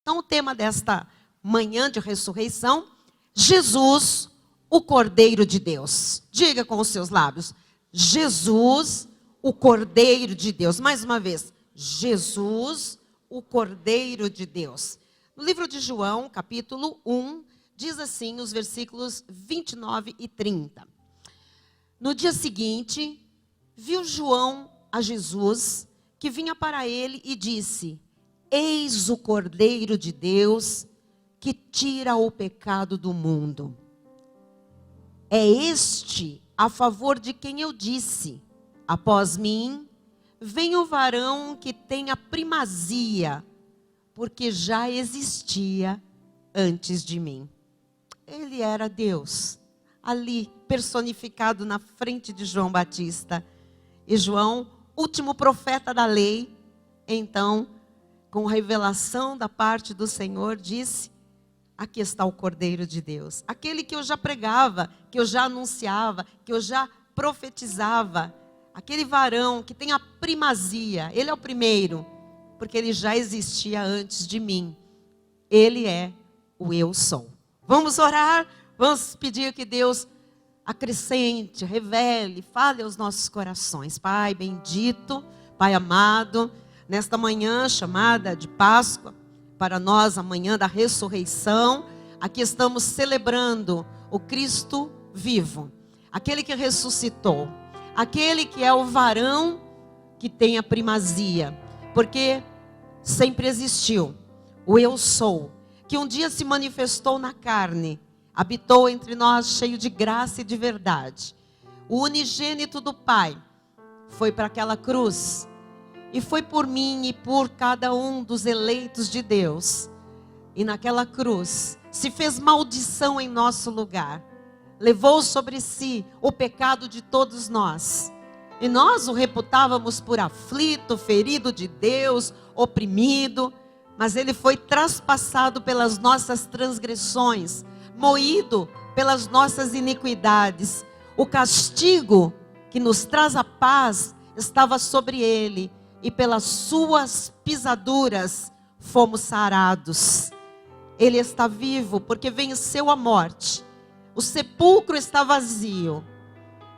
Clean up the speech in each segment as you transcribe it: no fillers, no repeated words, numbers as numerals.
Então, o tema desta manhã de ressurreição, Jesus, o Cordeiro de Deus. Diga com os seus lábios, Jesus, o Cordeiro de Deus. Mais uma vez, Jesus, o Cordeiro de Deus. No livro de João, capítulo 1, diz assim os versículos 29 e 30. No dia seguinte, viu João a Jesus, que vinha para ele e disse: Eis o Cordeiro de Deus, que tira o pecado do mundo. É este a favor de quem eu disse: após mim, vem o varão que tem a primazia, porque já existia antes de mim. Ele era Deus, ali personificado na frente de João Batista. E João, último profeta da lei, então, com revelação da parte do Senhor, disse: aqui está o Cordeiro de Deus. Aquele que eu já pregava, que eu já anunciava, que eu já profetizava. Aquele varão que tem a primazia. Ele é o primeiro, porque ele já existia antes de mim. Ele é o eu sou. Vamos orar? Vamos pedir que Deus acrescente, revele, fale aos nossos corações. Pai bendito, Pai amado, nesta manhã chamada de Páscoa, para nós a manhã da ressurreição, aqui estamos celebrando o Cristo vivo, aquele que ressuscitou, aquele que é o varão que tem a primazia, porque sempre existiu o eu sou, que um dia se manifestou na carne, habitou entre nós cheio de graça e de verdade. O unigênito do Pai foi para aquela cruz e foi por mim e por cada um dos eleitos de Deus. E naquela cruz se fez maldição em nosso lugar. Levou sobre si o pecado de todos nós. E nós o reputávamos por aflito, ferido de Deus, oprimido. Mas ele foi traspassado pelas nossas transgressões, moído pelas nossas iniquidades. O castigo que nos traz a paz estava sobre ele, e pelas suas pisaduras fomos sarados. Ele está vivo porque venceu a morte. O sepulcro está vazio.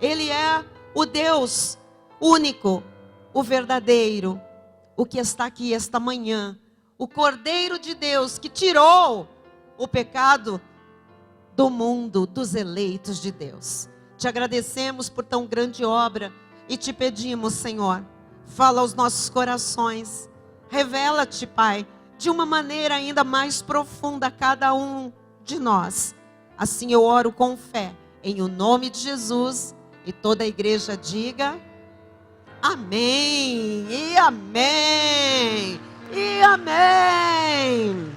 Ele é o Deus único, o verdadeiro, o que está aqui esta manhã. O Cordeiro de Deus que tirou o pecado do mundo, dos eleitos de Deus. Te agradecemos por tão grande obra e te pedimos, Senhor, fala aos nossos corações. Revela-te, Pai, de uma maneira ainda mais profunda a cada um de nós. Assim eu oro com fé, em o nome de Jesus. E toda a igreja diga amém, e amém, e amém.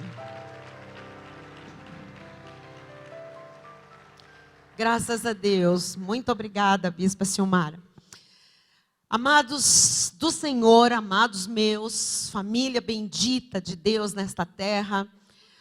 Graças a Deus. Muito obrigada, Bispa Silmara. Amados do Senhor, amados meus, família bendita de Deus nesta terra,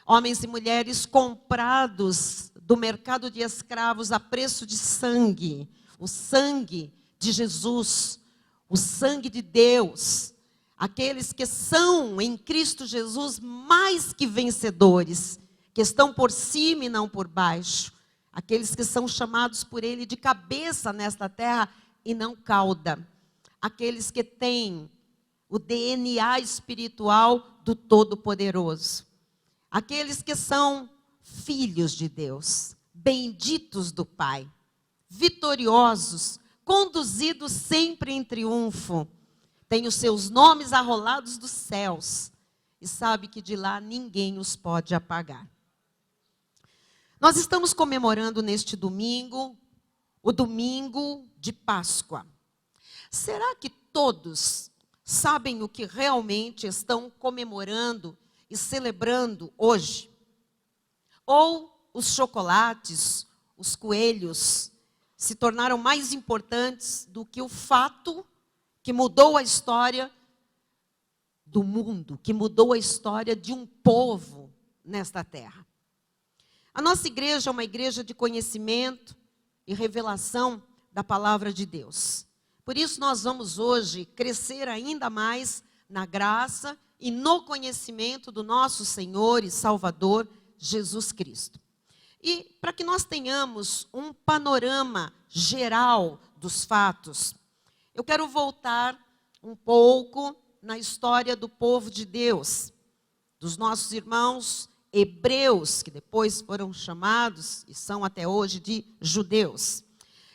homens e mulheres comprados do mercado de escravos a preço de sangue, o sangue de Jesus, o sangue de Deus, aqueles que são em Cristo Jesus mais que vencedores, que estão por cima e não por baixo, aqueles que são chamados por Ele de cabeça nesta terra e não cauda, aqueles que têm o DNA espiritual do Todo-Poderoso, aqueles que são filhos de Deus, benditos do Pai, vitoriosos, conduzidos sempre em triunfo, têm os seus nomes arrolados dos céus e sabe que de lá ninguém os pode apagar. Nós estamos comemorando neste domingo, o domingo de Páscoa. Será que todos sabem o que realmente estão comemorando e celebrando hoje? Ou os chocolates, os coelhos, se tornaram mais importantes do que o fato que mudou a história do mundo, que mudou a história de um povo nesta terra? A nossa igreja é uma igreja de conhecimento e revelação da palavra de Deus. Por isso nós vamos hoje crescer ainda mais na graça e no conhecimento do nosso Senhor e Salvador Jesus Cristo. E para que nós tenhamos um panorama geral dos fatos, eu quero voltar um pouco na história do povo de Deus, dos nossos irmãos hebreus, que depois foram chamados e são até hoje de judeus.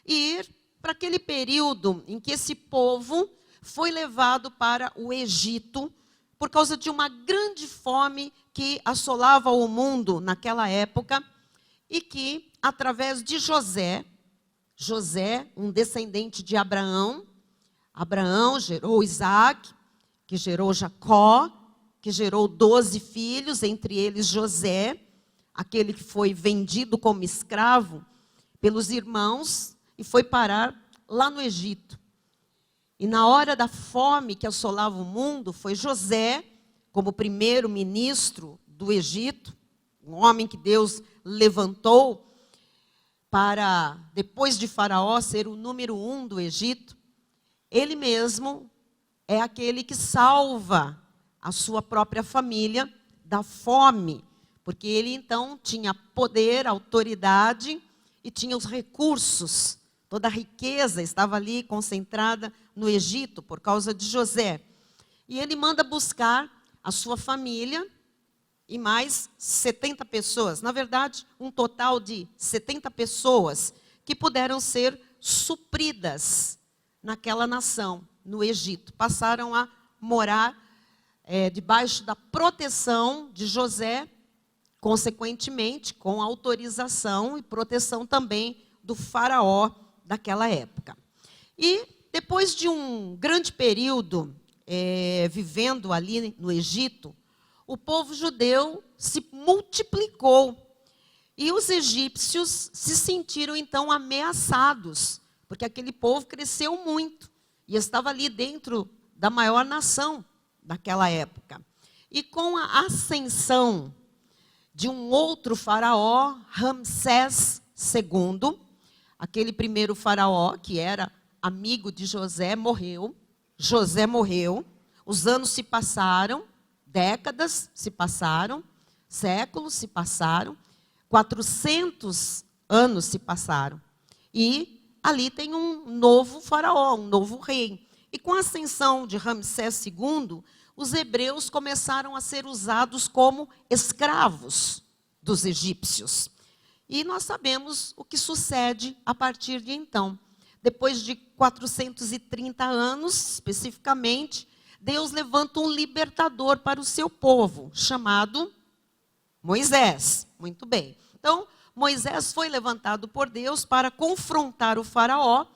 E ir para aquele período em que esse povo foi levado para o Egito por causa de uma grande fome que assolava o mundo naquela época e que, através de José, um descendente de Abraão, Abraão gerou Isaac, que gerou Jacó, que gerou 12 filhos, entre eles José, aquele que foi vendido como escravo pelos irmãos e foi parar lá no Egito. E na hora da fome que assolava o mundo, foi José, como primeiro-ministro do Egito, um homem que Deus levantou para, depois de Faraó, ser o número 1 do Egito. Ele mesmo é aquele que salva a sua própria família da fome, porque ele então tinha poder, autoridade e tinha os recursos, toda a riqueza estava ali concentrada no Egito por causa de José. E ele manda buscar a sua família e mais 70 pessoas, na verdade, um total de 70 pessoas que puderam ser supridas naquela nação, no Egito. Passaram a morar debaixo da proteção de José, consequentemente, com autorização e proteção também do faraó daquela época. E depois de um grande período vivendo ali no Egito, o povo judeu se multiplicou. E os egípcios se sentiram, então, ameaçados, porque aquele povo cresceu muito e estava ali dentro da maior nação daquela época. E com a ascensão de um outro faraó, Ramsés II, aquele primeiro faraó, que era amigo de José, morreu. José morreu, os anos se passaram, décadas se passaram, séculos se passaram, 400 anos se passaram. E ali tem um novo faraó, um novo rei. E com a ascensão de Ramsés II, os hebreus começaram a ser usados como escravos dos egípcios. E nós sabemos o que sucede a partir de então. Depois de 430 anos, especificamente, Deus levanta um libertador para o seu povo, chamado Moisés. Muito bem. Então, Moisés foi levantado por Deus para confrontar o faraó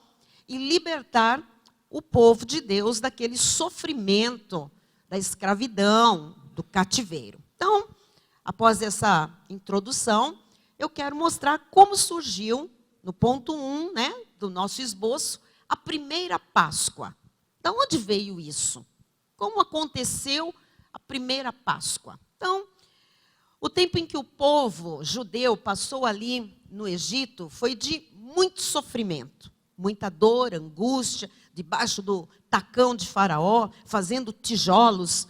e libertar o povo de Deus daquele sofrimento da escravidão, do cativeiro. Então, após essa introdução, eu quero mostrar como surgiu, no ponto 1, do nosso esboço, a primeira Páscoa. De onde veio isso? Como aconteceu a primeira Páscoa? Então, o tempo em que o povo judeu passou ali no Egito foi de muito sofrimento, muita dor, angústia, debaixo do tacão de Faraó, fazendo tijolos,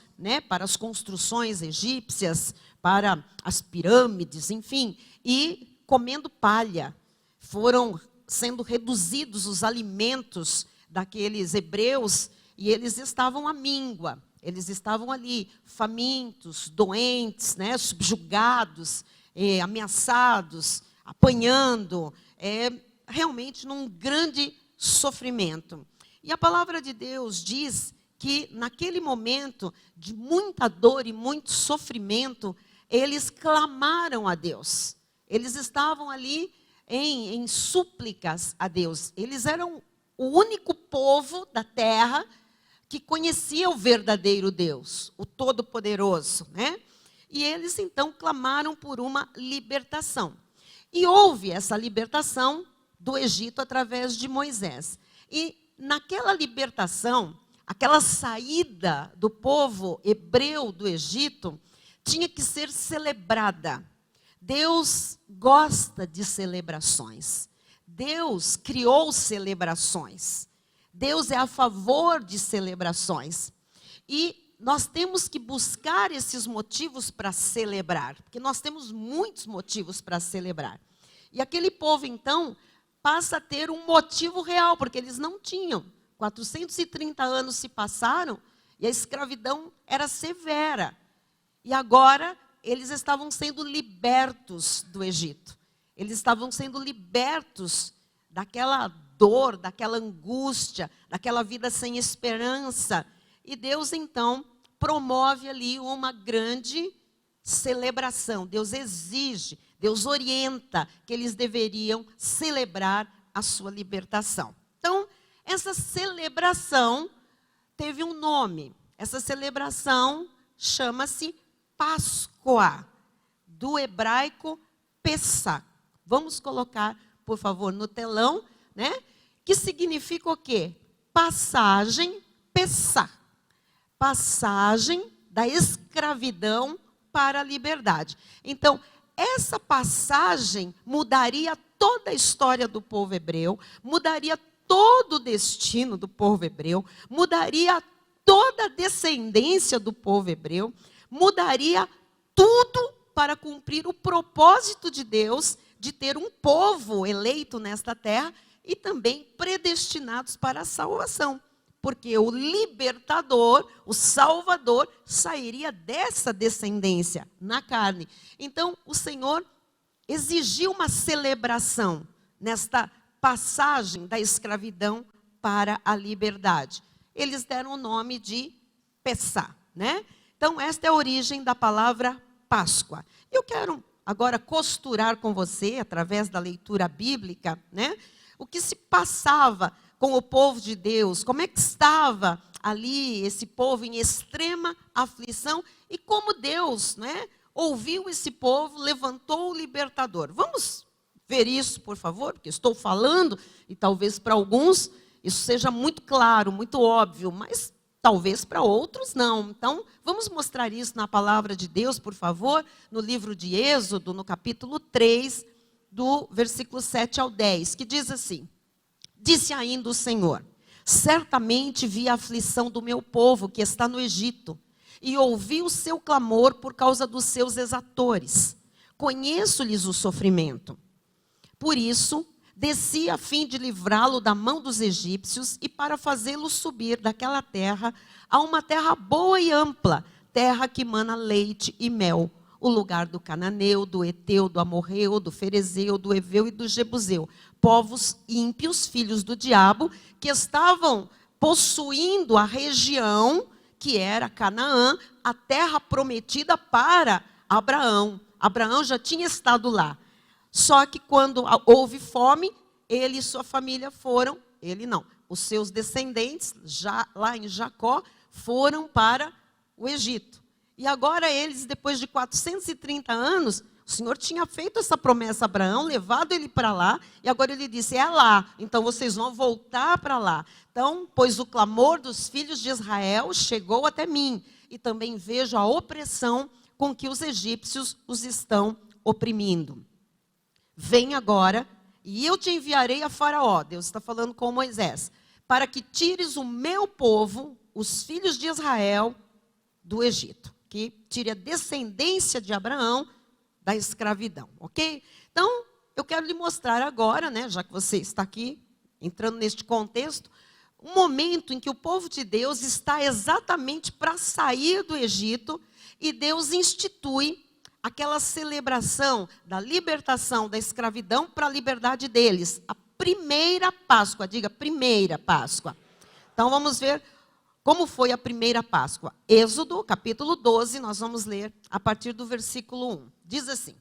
para as construções egípcias, para as pirâmides, enfim, e comendo palha. Foram sendo reduzidos os alimentos daqueles hebreus e eles estavam à míngua. Eles estavam ali famintos, doentes, subjugados, ameaçados, apanhando, realmente num grande sofrimento. E a palavra de Deus diz que naquele momento de muita dor e muito sofrimento, eles clamaram a Deus. Eles estavam ali em súplicas a Deus. Eles eram o único povo da terra que conhecia o verdadeiro Deus, o Todo-Poderoso, E eles então clamaram por uma libertação. E houve essa libertação do Egito através de Moisés. E naquela libertação, aquela saída do povo hebreu do Egito tinha que ser celebrada. Deus gosta de celebrações. Deus criou celebrações. Deus é a favor de celebrações. E nós temos que buscar esses motivos para celebrar, porque nós temos muitos motivos para celebrar. E aquele povo, então, passa a ter um motivo real, porque eles não tinham. 430 anos se passaram e a escravidão era severa. E agora eles estavam sendo libertos do Egito. Eles estavam sendo libertos daquela dor, daquela angústia, daquela vida sem esperança. E Deus, então, promove ali uma grande celebração. Deus exige, Deus orienta que eles deveriam celebrar a sua libertação. Então, essa celebração teve um nome. Essa celebração chama-se Páscoa, do hebraico Pessah. Vamos colocar, por favor, no telão, né? Que significa o quê? Passagem, Pessah. Passagem da escravidão para a liberdade. Então, essa passagem mudaria toda a história do povo hebreu, mudaria todo o destino do povo hebreu, mudaria toda a descendência do povo hebreu, mudaria tudo para cumprir o propósito de Deus de ter um povo eleito nesta terra e também predestinados para a salvação. Porque o libertador, o salvador, sairia dessa descendência na carne. Então, o Senhor exigiu uma celebração nesta passagem da escravidão para a liberdade. Eles deram o nome de Pessah, né? Então, esta é a origem da palavra Páscoa. Eu quero agora costurar com você, através da leitura bíblica, né? O que se passava com o povo de Deus, como é que estava ali esse povo em extrema aflição e como Deus, né, ouviu esse povo, levantou o libertador. Vamos ver isso, por favor, porque estou falando e talvez para alguns isso seja muito claro, muito óbvio, mas talvez para outros não. Então, vamos mostrar isso na palavra de Deus, por favor, no livro de Êxodo, no capítulo 3, do versículo 7 ao 10, que diz assim: Disse ainda o Senhor: certamente vi a aflição do meu povo que está no Egito, e ouvi o seu clamor por causa dos seus exatores. Conheço-lhes o sofrimento. Por isso, desci a fim de livrá-lo da mão dos egípcios e para fazê-lo subir daquela terra a uma terra boa e ampla, terra que mana leite e mel, o lugar do cananeu, do eteu, do amorreu, do ferezeu, do eveu e do jebuseu, povos ímpios, filhos do diabo, que estavam possuindo a região que era Canaã, a terra prometida para Abraão. Abraão já tinha estado lá. Só que quando houve fome, ele e sua família foram, ele não, os seus descendentes, já lá em Jacó, foram para o Egito. E agora eles, depois de 430 anos, o Senhor tinha feito essa promessa a Abraão, levado ele para lá, e agora ele disse, é lá, então vocês vão voltar para lá. Então, pois o clamor dos filhos de Israel chegou até mim, e também vejo a opressão com que os egípcios os estão oprimindo. Vem agora, e eu te enviarei a Faraó, Deus está falando com Moisés, para que tires o meu povo, os filhos de Israel, do Egito. Que tire a descendência de Abraão da escravidão, ok? Então, eu quero lhe mostrar agora, né, já que você está aqui, entrando neste contexto, um momento em que o povo de Deus está exatamente para sair do Egito e Deus institui aquela celebração da libertação da escravidão para a liberdade deles. A primeira Páscoa, diga primeira Páscoa. Então, vamos ver como foi a primeira Páscoa. Êxodo, capítulo 12, nós vamos ler a partir do versículo 1. Diz assim: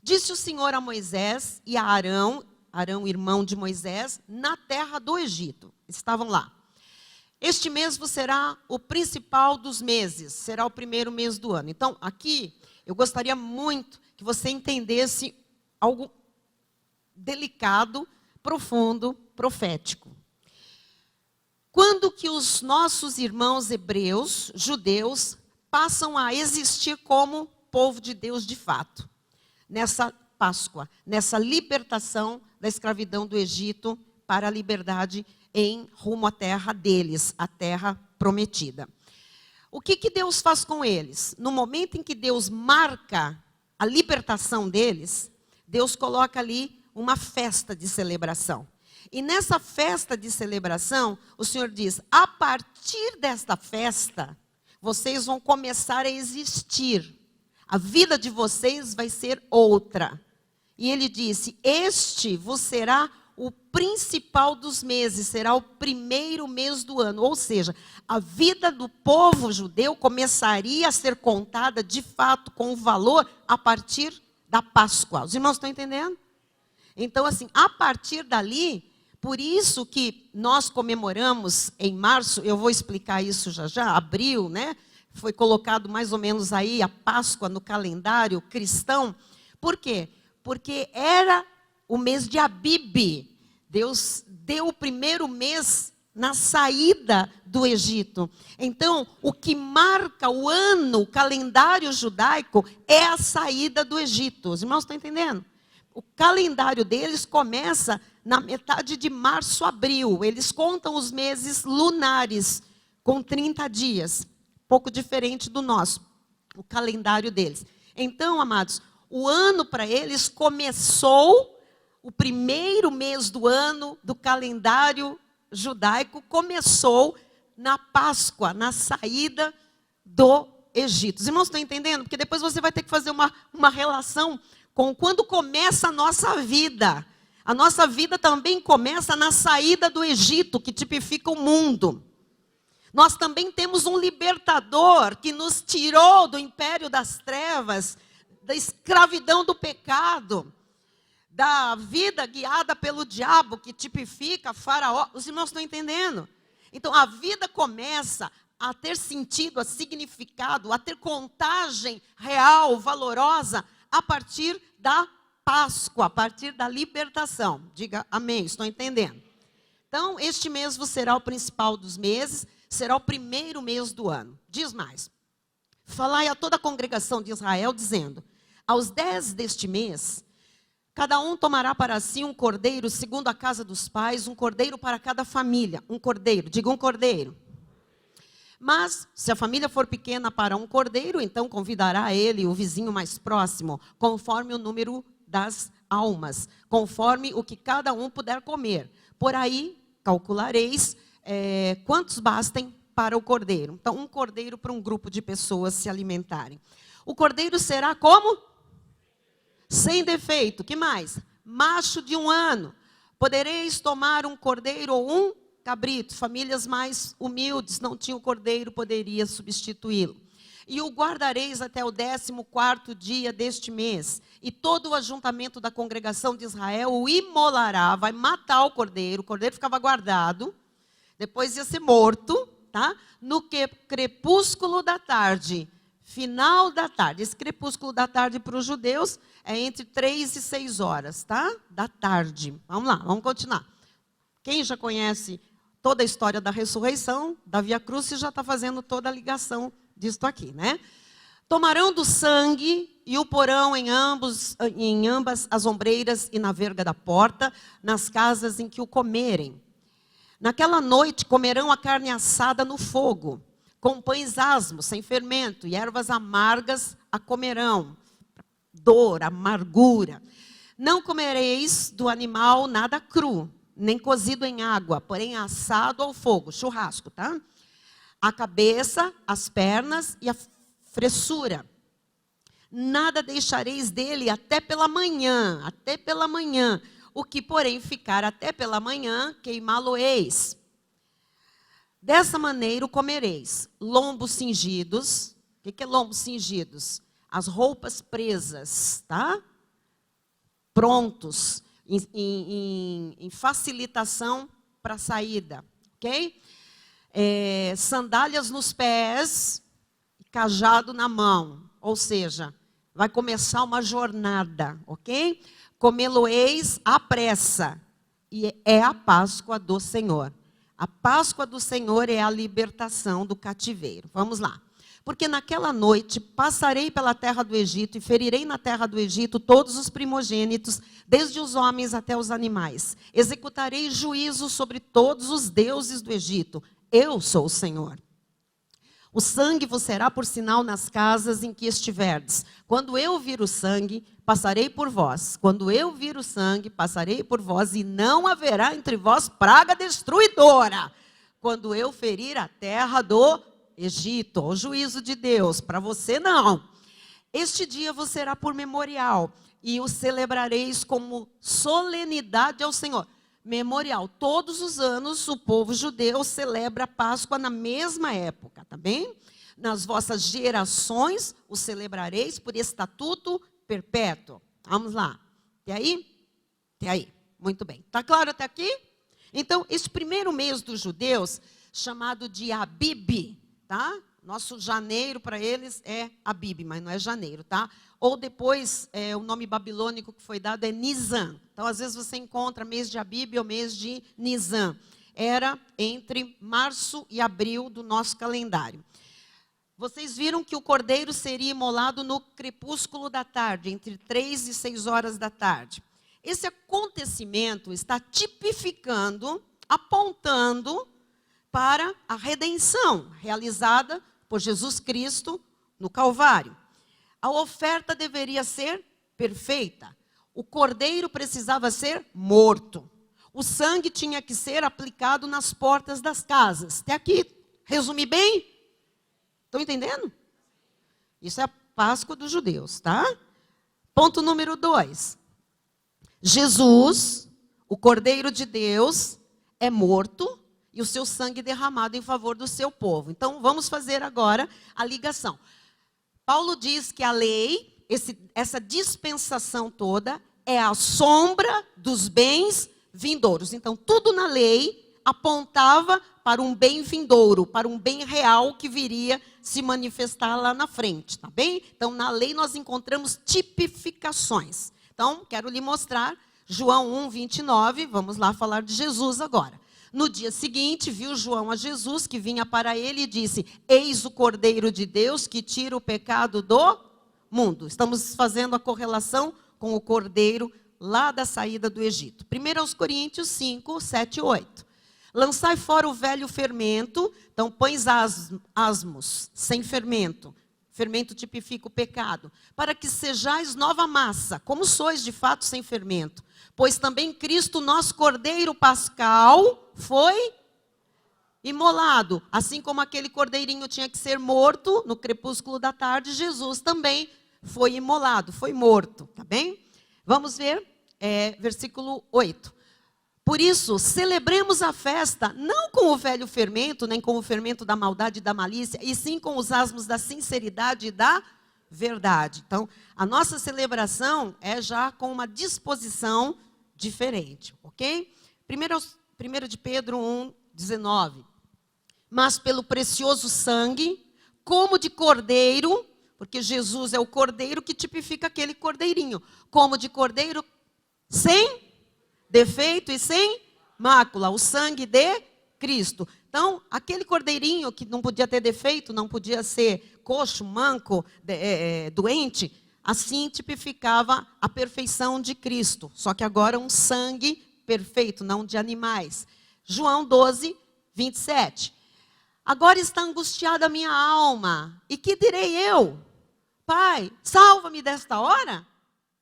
Disse o Senhor a Moisés e a Arão, Arão, irmão de Moisés, na terra do Egito. Estavam lá. Este mês será o principal dos meses, será o primeiro mês do ano. Então, aqui, eu gostaria muito que você entendesse algo delicado, profundo, profético. Quando que os nossos irmãos hebreus, judeus, passam a existir como povo de Deus de fato? Nessa Páscoa, nessa libertação da escravidão do Egito para a liberdade em rumo à terra deles, a terra prometida. O que Deus faz com eles? No momento em que Deus marca a libertação deles, Deus coloca ali uma festa de celebração. E nessa festa de celebração, o Senhor diz, a partir desta festa, vocês vão começar a existir. A vida de vocês vai ser outra. E ele disse, este vos será o principal dos meses, será o primeiro mês do ano. Ou seja, a vida do povo judeu começaria a ser contada de fato com valor a partir da Páscoa. Os irmãos estão entendendo? Então, assim, a partir dali, por isso que nós comemoramos em março, eu vou explicar isso já, abril, né? Foi colocado mais ou menos aí a Páscoa no calendário cristão. Por quê? Porque era o mês de Abibe. Deus deu o primeiro mês na saída do Egito. Então, o que marca o ano, o calendário judaico, é a saída do Egito. Os irmãos estão entendendo? O calendário deles começa na metade de março, abril. Eles contam os meses lunares, com 30 dias. Pouco diferente do nosso, o calendário deles. Então, amados, o ano para eles começou, o primeiro mês do ano do calendário judaico começou na Páscoa, na saída do Egito. Os irmãos estão entendendo? Porque depois você vai ter que fazer uma relação com quando começa a nossa vida. A nossa vida também começa na saída do Egito, que tipifica o mundo. Nós também temos um libertador que nos tirou do império das trevas, da escravidão do pecado, da vida guiada pelo diabo, que tipifica Faraó. Os irmãos estão entendendo? Então, a vida começa a ter sentido, a significado, a ter contagem real, valorosa, a partir da Páscoa, a partir da libertação. Diga amém, estou entendendo. Então, este mês será o principal dos meses, será o primeiro mês do ano. Diz mais. Falai a toda a congregação de Israel, dizendo, aos 10 deste mês, cada um tomará para si um cordeiro, segundo a casa dos pais, um cordeiro para cada família. Um cordeiro, diga um cordeiro. Mas, se a família for pequena para um cordeiro, então convidará ele o vizinho mais próximo, conforme o número das almas, conforme o que cada um puder comer. Por aí, calculareis quantos bastem para o cordeiro. Então, um cordeiro para um grupo de pessoas se alimentarem. O cordeiro será como? Sem defeito. Que mais? Macho de 1 ano. Podereis tomar um cordeiro ou um cabrito. Famílias mais humildes não tinham cordeiro, poderia substituí-lo. E o guardareis até o 14º dia deste mês. E todo o ajuntamento da congregação de Israel o imolará, vai matar o cordeiro ficava guardado, depois ia ser morto, tá? No crepúsculo da tarde, final da tarde. Esse crepúsculo da tarde para os judeus é entre 3 e 6 horas, tá? Da tarde. Vamos lá, vamos continuar. Quem já conhece toda a história da ressurreição, da Via Crucis, já está fazendo toda a ligação disto aqui, né? Tomarão do sangue e o porão em ambas as ombreiras e na verga da porta, nas casas em que o comerem. Naquela noite comerão a carne assada no fogo, com pães asmos, sem fermento, e ervas amargas a comerão. Dor, amargura. Não comereis do animal nada cru, nem cozido em água, porém assado ao fogo, churrasco, tá? A cabeça, as pernas e a fressura. Nada deixareis dele até pela manhã, O que, porém, ficar até pela manhã, queimá-lo-eis. Dessa maneira o comereis. Lombos cingidos. O que é lombos cingidos? As roupas presas, tá? Prontos, em facilitação para a saída, ok? Sandálias nos pés, cajado na mão. Ou seja, vai começar uma jornada, ok? Comê-lo-eis à pressa, e é a Páscoa do Senhor. A Páscoa do Senhor é a libertação do cativeiro. Vamos lá. Porque naquela noite passarei pela terra do Egito e ferirei na terra do Egito todos os primogênitos, desde os homens até os animais. Executarei juízo sobre todos os deuses do Egito. Eu sou o Senhor. O sangue vos será por sinal nas casas em que estiverdes. Quando eu vir o sangue, passarei por vós. Quando eu vir o sangue, passarei por vós, e não haverá entre vós praga destruidora. Quando eu ferir a terra do Egito, o juízo de Deus, para você não. Este dia vos será por memorial, e o celebrareis como solenidade ao Senhor. Memorial. Todos os anos o povo judeu celebra a Páscoa na mesma época, tá bem? Nas vossas gerações o celebrareis por estatuto perpétuo. Vamos lá. Até aí? Até aí. Muito bem. Tá claro até aqui? Então, esse primeiro mês dos judeus, chamado de Abib, tá? Nosso janeiro para eles é Abib, mas não é janeiro, tá? Ou depois, o nome babilônico que foi dado é Nisan. Então, às vezes você encontra mês de Abib ou mês de Nisan. Era entre março e abril do nosso calendário. Vocês viram que o cordeiro seria imolado no crepúsculo da tarde, entre 3 e 6 horas da tarde. Esse acontecimento está tipificando, apontando para a redenção realizada por Jesus Cristo no Calvário. A oferta deveria ser perfeita. O cordeiro precisava ser morto. O sangue tinha que ser aplicado nas portas das casas. Até aqui, resumi bem? Estão entendendo? Isso é a Páscoa dos judeus, tá? Ponto número 2. Jesus, o Cordeiro de Deus, é morto e o seu sangue derramado em favor do seu povo. Então, vamos fazer agora a ligação. Paulo diz que a lei, essa dispensação toda, é a sombra dos bens vindouros. Então, tudo na lei apontava para um bem vindouro, para um bem real que viria se manifestar lá na frente, tá bem? Então, na lei nós encontramos tipificações. Então, quero lhe mostrar João 1, 29, vamos lá falar de Jesus agora. No dia seguinte, viu João a Jesus, que vinha para ele, e disse: eis o Cordeiro de Deus que tira o pecado do mundo. Estamos fazendo a correlação com o Cordeiro lá da saída do Egito. 1 Coríntios 5, 7 e 8. Lançai fora o velho fermento, então pões asmos, sem fermento. Fermento tipifica o pecado. Para que sejais nova massa, como sois de fato sem fermento. Pois também Cristo, nosso Cordeiro Pascal, foi imolado. Assim como aquele cordeirinho tinha que ser morto no crepúsculo da tarde, Jesus também foi imolado, foi morto, tá bem? Vamos ver, versículo 8. Por isso, celebremos a festa, não com o velho fermento, nem com o fermento da maldade e da malícia, e sim com os asmos da sinceridade e da verdade. Então, a nossa celebração é já com uma disposição diferente, ok? 1 de Pedro 1, 19. Mas pelo precioso sangue, como de cordeiro, porque Jesus é o cordeiro que tipifica aquele cordeirinho, como de cordeiro sem defeito e sem mácula, o sangue de Cristo. Então, aquele cordeirinho que não podia ter defeito, não podia ser coxo, manco, doente, assim tipificava a perfeição de Cristo. Só que agora um sangue perfeito, não de animais. João 12, 27. Agora está angustiada a minha alma. E que direi eu? Pai, salva-me desta hora?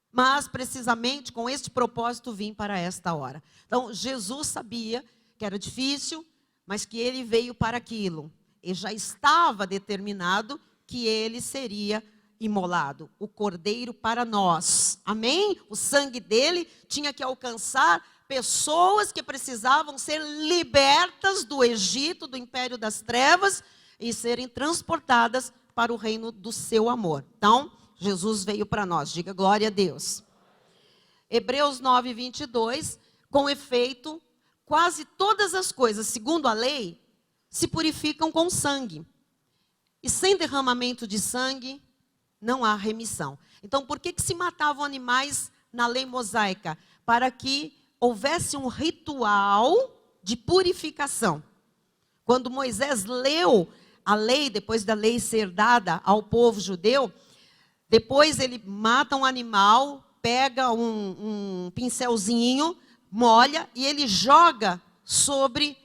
Mas, precisamente, com este propósito, vim para esta hora. Então, Jesus sabia que era difícil, mas que ele veio para aquilo. E já estava determinado que ele seria imolado, o cordeiro para nós. Amém? O sangue dele tinha que alcançar pessoas que precisavam ser libertas do Egito, do império das trevas, e serem transportadas para o reino do seu amor. Então, Jesus veio para nós. Diga glória a Deus. Hebreus 9, 22. Com efeito, quase todas as coisas, segundo a lei, se purificam com sangue. E sem derramamento de sangue, não há remissão. Então, por que se matavam animais na lei mosaica? Para que houvesse um ritual de purificação. Quando Moisés leu a lei, depois da lei ser dada ao povo judeu, depois ele mata um animal, pega um pincelzinho, molha e ele joga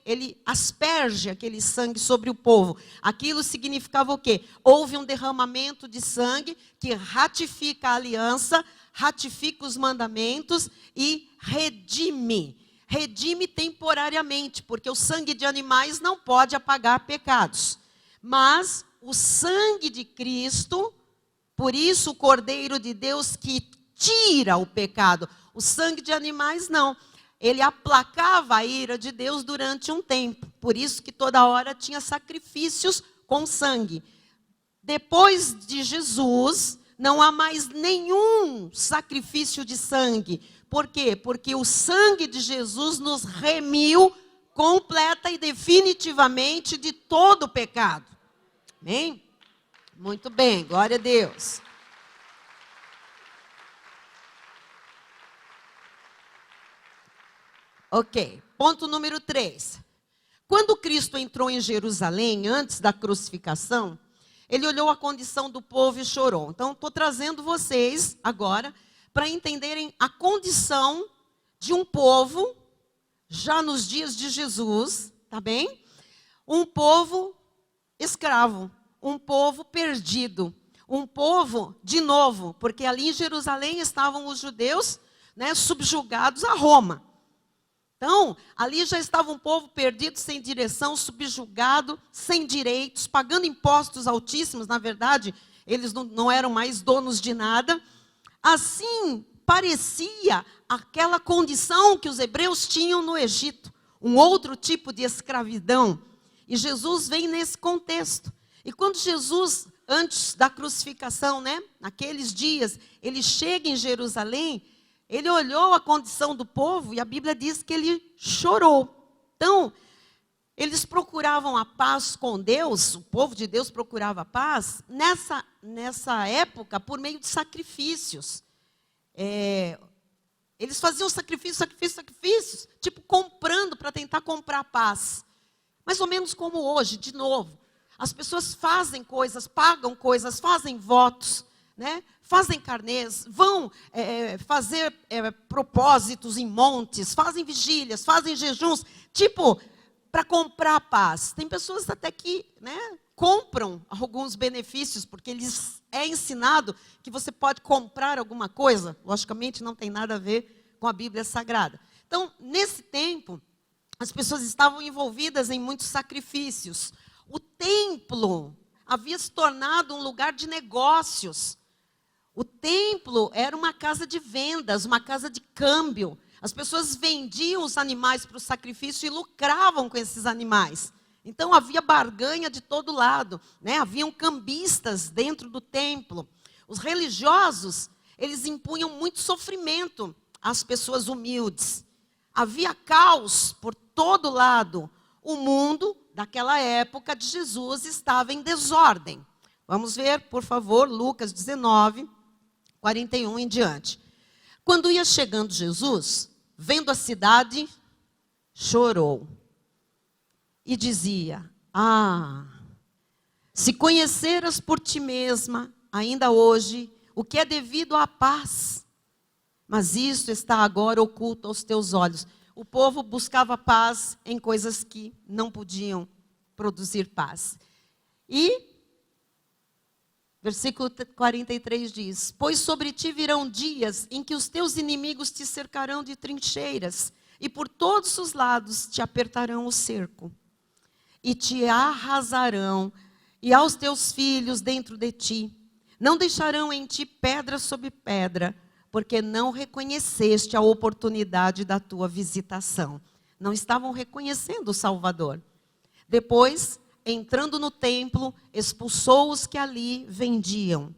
ele asperge aquele sangue sobre o povo. Aquilo significava o quê? Houve um derramamento de sangue que ratifica a aliança, ratifica os mandamentos e redime. Redime temporariamente, porque o sangue de animais não pode apagar pecados. Mas o sangue de Cristo, por isso o Cordeiro de Deus que tira o pecado. O sangue de animais não. Ele aplacava a ira de Deus durante um tempo. Por isso que toda hora tinha sacrifícios com sangue. Depois de Jesus, não há mais nenhum sacrifício de sangue. Por quê? Porque o sangue de Jesus nos remiu completa e definitivamente de todo o pecado. Amém? Muito bem, glória a Deus. Ok, ponto número 3. Quando Cristo entrou em Jerusalém, antes da crucificação, ele olhou a condição do povo e chorou. Então, estou trazendo vocês agora para entenderem a condição de um povo, já nos dias de Jesus, tá bem? Um povo escravo, um povo perdido, um povo, de novo, porque ali em Jerusalém estavam os judeus, né, subjugados a Roma. Então, ali já estava um povo perdido, sem direção, subjugado, sem direitos, pagando impostos altíssimos. Na verdade, eles não eram mais donos de nada. Assim, parecia aquela condição que os hebreus tinham no Egito, um outro tipo de escravidão. E Jesus vem nesse contexto. E quando Jesus, antes da crucificação, né, naqueles dias, ele chega em Jerusalém, ele olhou a condição do povo e a Bíblia diz que ele chorou. Então, eles procuravam a paz com Deus, o povo de Deus procurava a paz, nessa época, por meio de sacrifícios. Eles faziam sacrifícios, tipo comprando, para tentar comprar a paz. Mais ou menos como hoje, de novo. As pessoas fazem coisas, pagam coisas, fazem votos, né? Fazem carnês, vão fazer propósitos em montes, fazem vigílias, fazem jejuns, tipo, para comprar paz. Tem pessoas até que, né, compram alguns benefícios, porque lhes é ensinado que você pode comprar alguma coisa. Logicamente, não tem nada a ver com a Bíblia Sagrada. Então, nesse tempo, as pessoas estavam envolvidas em muitos sacrifícios. O templo havia se tornado um lugar de negócios. O templo era uma casa de vendas, uma casa de câmbio. As pessoas vendiam os animais para o sacrifício e lucravam com esses animais. Então havia barganha de todo lado, né? Haviam cambistas dentro do templo. Os religiosos, eles impunham muito sofrimento às pessoas humildes. Havia caos por todo lado. O mundo daquela época de Jesus estava em desordem. Vamos ver, por favor, Lucas 19, 41 em diante. Quando ia chegando Jesus, vendo a cidade, chorou. E dizia: se conheceras por ti mesma, ainda hoje, o que é devido à paz, mas isto está agora oculto aos teus olhos. O povo buscava paz em coisas que não podiam produzir paz. E versículo 43 diz: pois sobre ti virão dias em que os teus inimigos te cercarão de trincheiras, e por todos os lados te apertarão o cerco, e te arrasarão, e aos teus filhos dentro de ti. Não deixarão em ti pedra sobre pedra, porque não reconheceste a oportunidade da tua visitação. Não estavam reconhecendo o Salvador. Depois, entrando no templo, expulsou os que ali vendiam,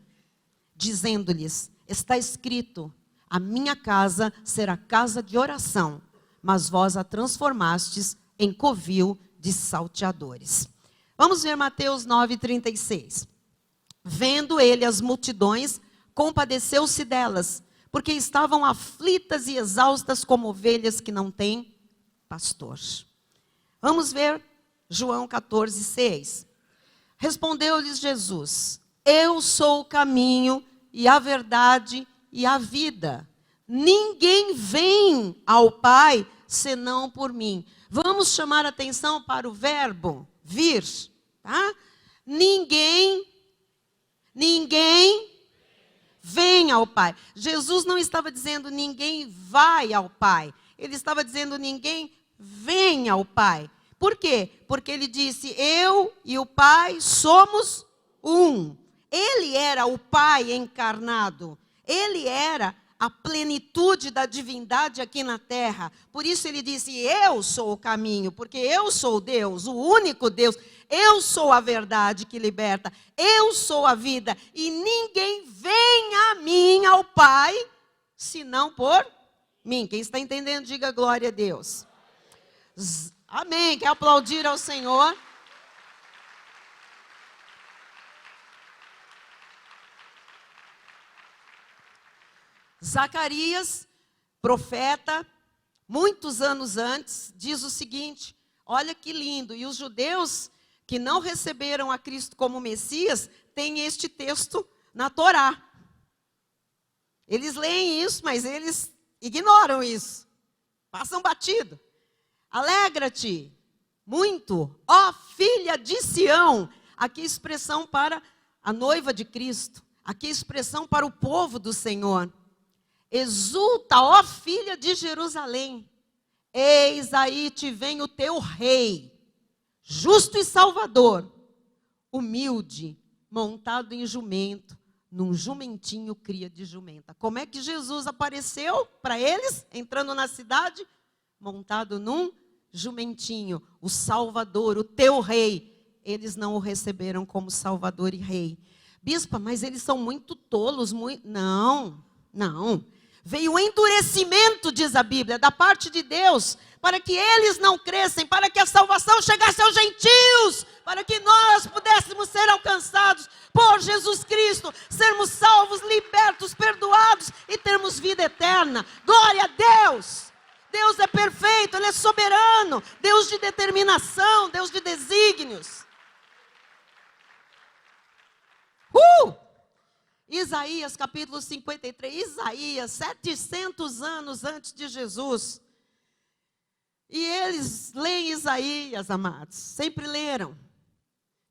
dizendo-lhes: está escrito, a minha casa será casa de oração, mas vós a transformastes em covil de salteadores. Vamos ver Mateus 9:36. Vendo ele as multidões, compadeceu-se delas, porque estavam aflitas e exaustas como ovelhas que não têm pastor. Vamos ver João 14:6. Respondeu-lhes Jesus: eu sou o caminho e a verdade e a vida. Ninguém vem ao Pai senão por mim. Vamos chamar atenção para o verbo vir, tá? Ninguém vem ao Pai. Jesus não estava dizendo ninguém vai ao Pai. Ele estava dizendo ninguém vem ao Pai. Por quê? Porque ele disse, eu e o Pai somos um. Ele era o Pai encarnado. Ele era a plenitude da divindade aqui na terra. Por isso ele disse, eu sou o caminho, porque eu sou Deus, o único Deus. Eu sou a verdade que liberta. Eu sou a vida. E ninguém vem a mim, ao Pai, senão por mim. Quem está entendendo, diga glória a Deus. Amém. Quer aplaudir ao Senhor? Zacarias, profeta, muitos anos antes, diz o seguinte, olha que lindo, e os judeus que não receberam a Cristo como Messias, têm este texto na Torá. Eles leem isso, mas eles ignoram isso, passam batido. Alegra-te muito, ó filha de Sião, aqui é expressão para a noiva de Cristo, aqui é expressão para o povo do Senhor. Exulta, ó filha de Jerusalém, eis aí te vem o teu rei, justo e salvador, humilde, montado em jumento, num jumentinho cria de jumenta. Como é que Jesus apareceu para eles, entrando na cidade? Montado num jumentinho, o salvador, o teu rei. Eles não o receberam como salvador e rei. Bispa, mas eles são muito tolos, Não. Veio o endurecimento, diz a Bíblia, da parte de Deus, para que eles não crescem, para que a salvação chegasse aos gentios, para que nós pudéssemos ser alcançados por Jesus Cristo, sermos salvos, libertos, perdoados e termos vida eterna. Glória a Deus! Deus é perfeito, Ele é soberano, Deus de determinação, Deus de desígnios. Isaías capítulo 53, Isaías, 700 anos antes de Jesus. E eles leem Isaías, amados, sempre leram.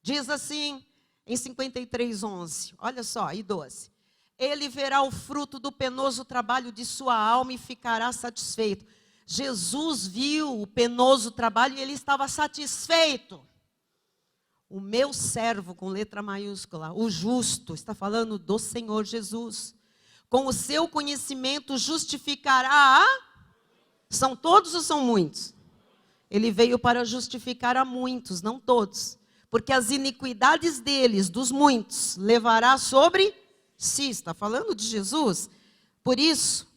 Diz assim, em 53:11, olha só, e 12. Ele verá o fruto do penoso trabalho de sua alma e ficará satisfeito. Jesus viu o penoso trabalho e ele estava satisfeito. O meu servo, com letra maiúscula, o justo, está falando do Senhor Jesus. Com o seu conhecimento justificará São todos ou são muitos? Ele veio para justificar a muitos, não todos. Porque as iniquidades deles, dos muitos, levará sobre si. Está falando de Jesus? Por isso,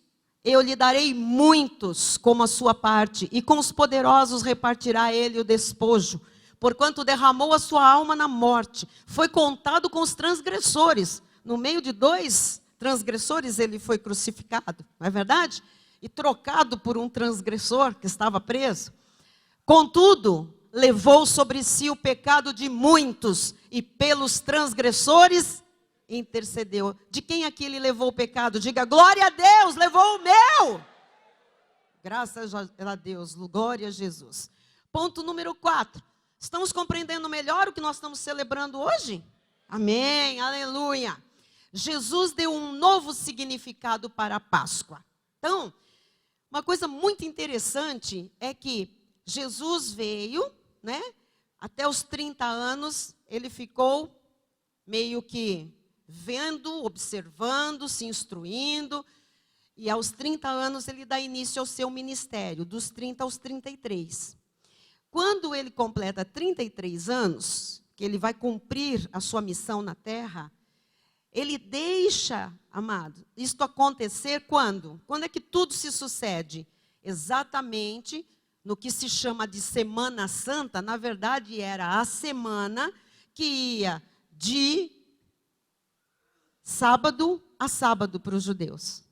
eu lhe darei muitos como a sua parte, e com os poderosos repartirá ele o despojo. Porquanto derramou a sua alma na morte, foi contado com os transgressores. No meio de 2 transgressores ele foi crucificado, não é verdade? E trocado por um transgressor que estava preso. Contudo, levou sobre si o pecado de muitos, e pelos transgressores intercedeu. De quem aqui ele levou o pecado? Diga, glória a Deus, levou o meu. Graças a Deus, glória a Jesus. Ponto número 4. Estamos compreendendo melhor o que nós estamos celebrando hoje? Amém, aleluia. Jesus deu um novo significado para a Páscoa. Então, uma coisa muito interessante é que Jesus veio, né? Até os 30 anos, ele ficou meio que vendo, observando, se instruindo. E aos 30 anos ele dá início ao seu ministério, dos 30 aos 33. Quando ele completa 33 anos, que ele vai cumprir a sua missão na terra, ele deixa, amado, isto acontecer quando? Quando é que tudo se sucede? Exatamente no que se chama de Semana Santa. Na verdade, era a semana que ia de sábado a sábado para os judeus.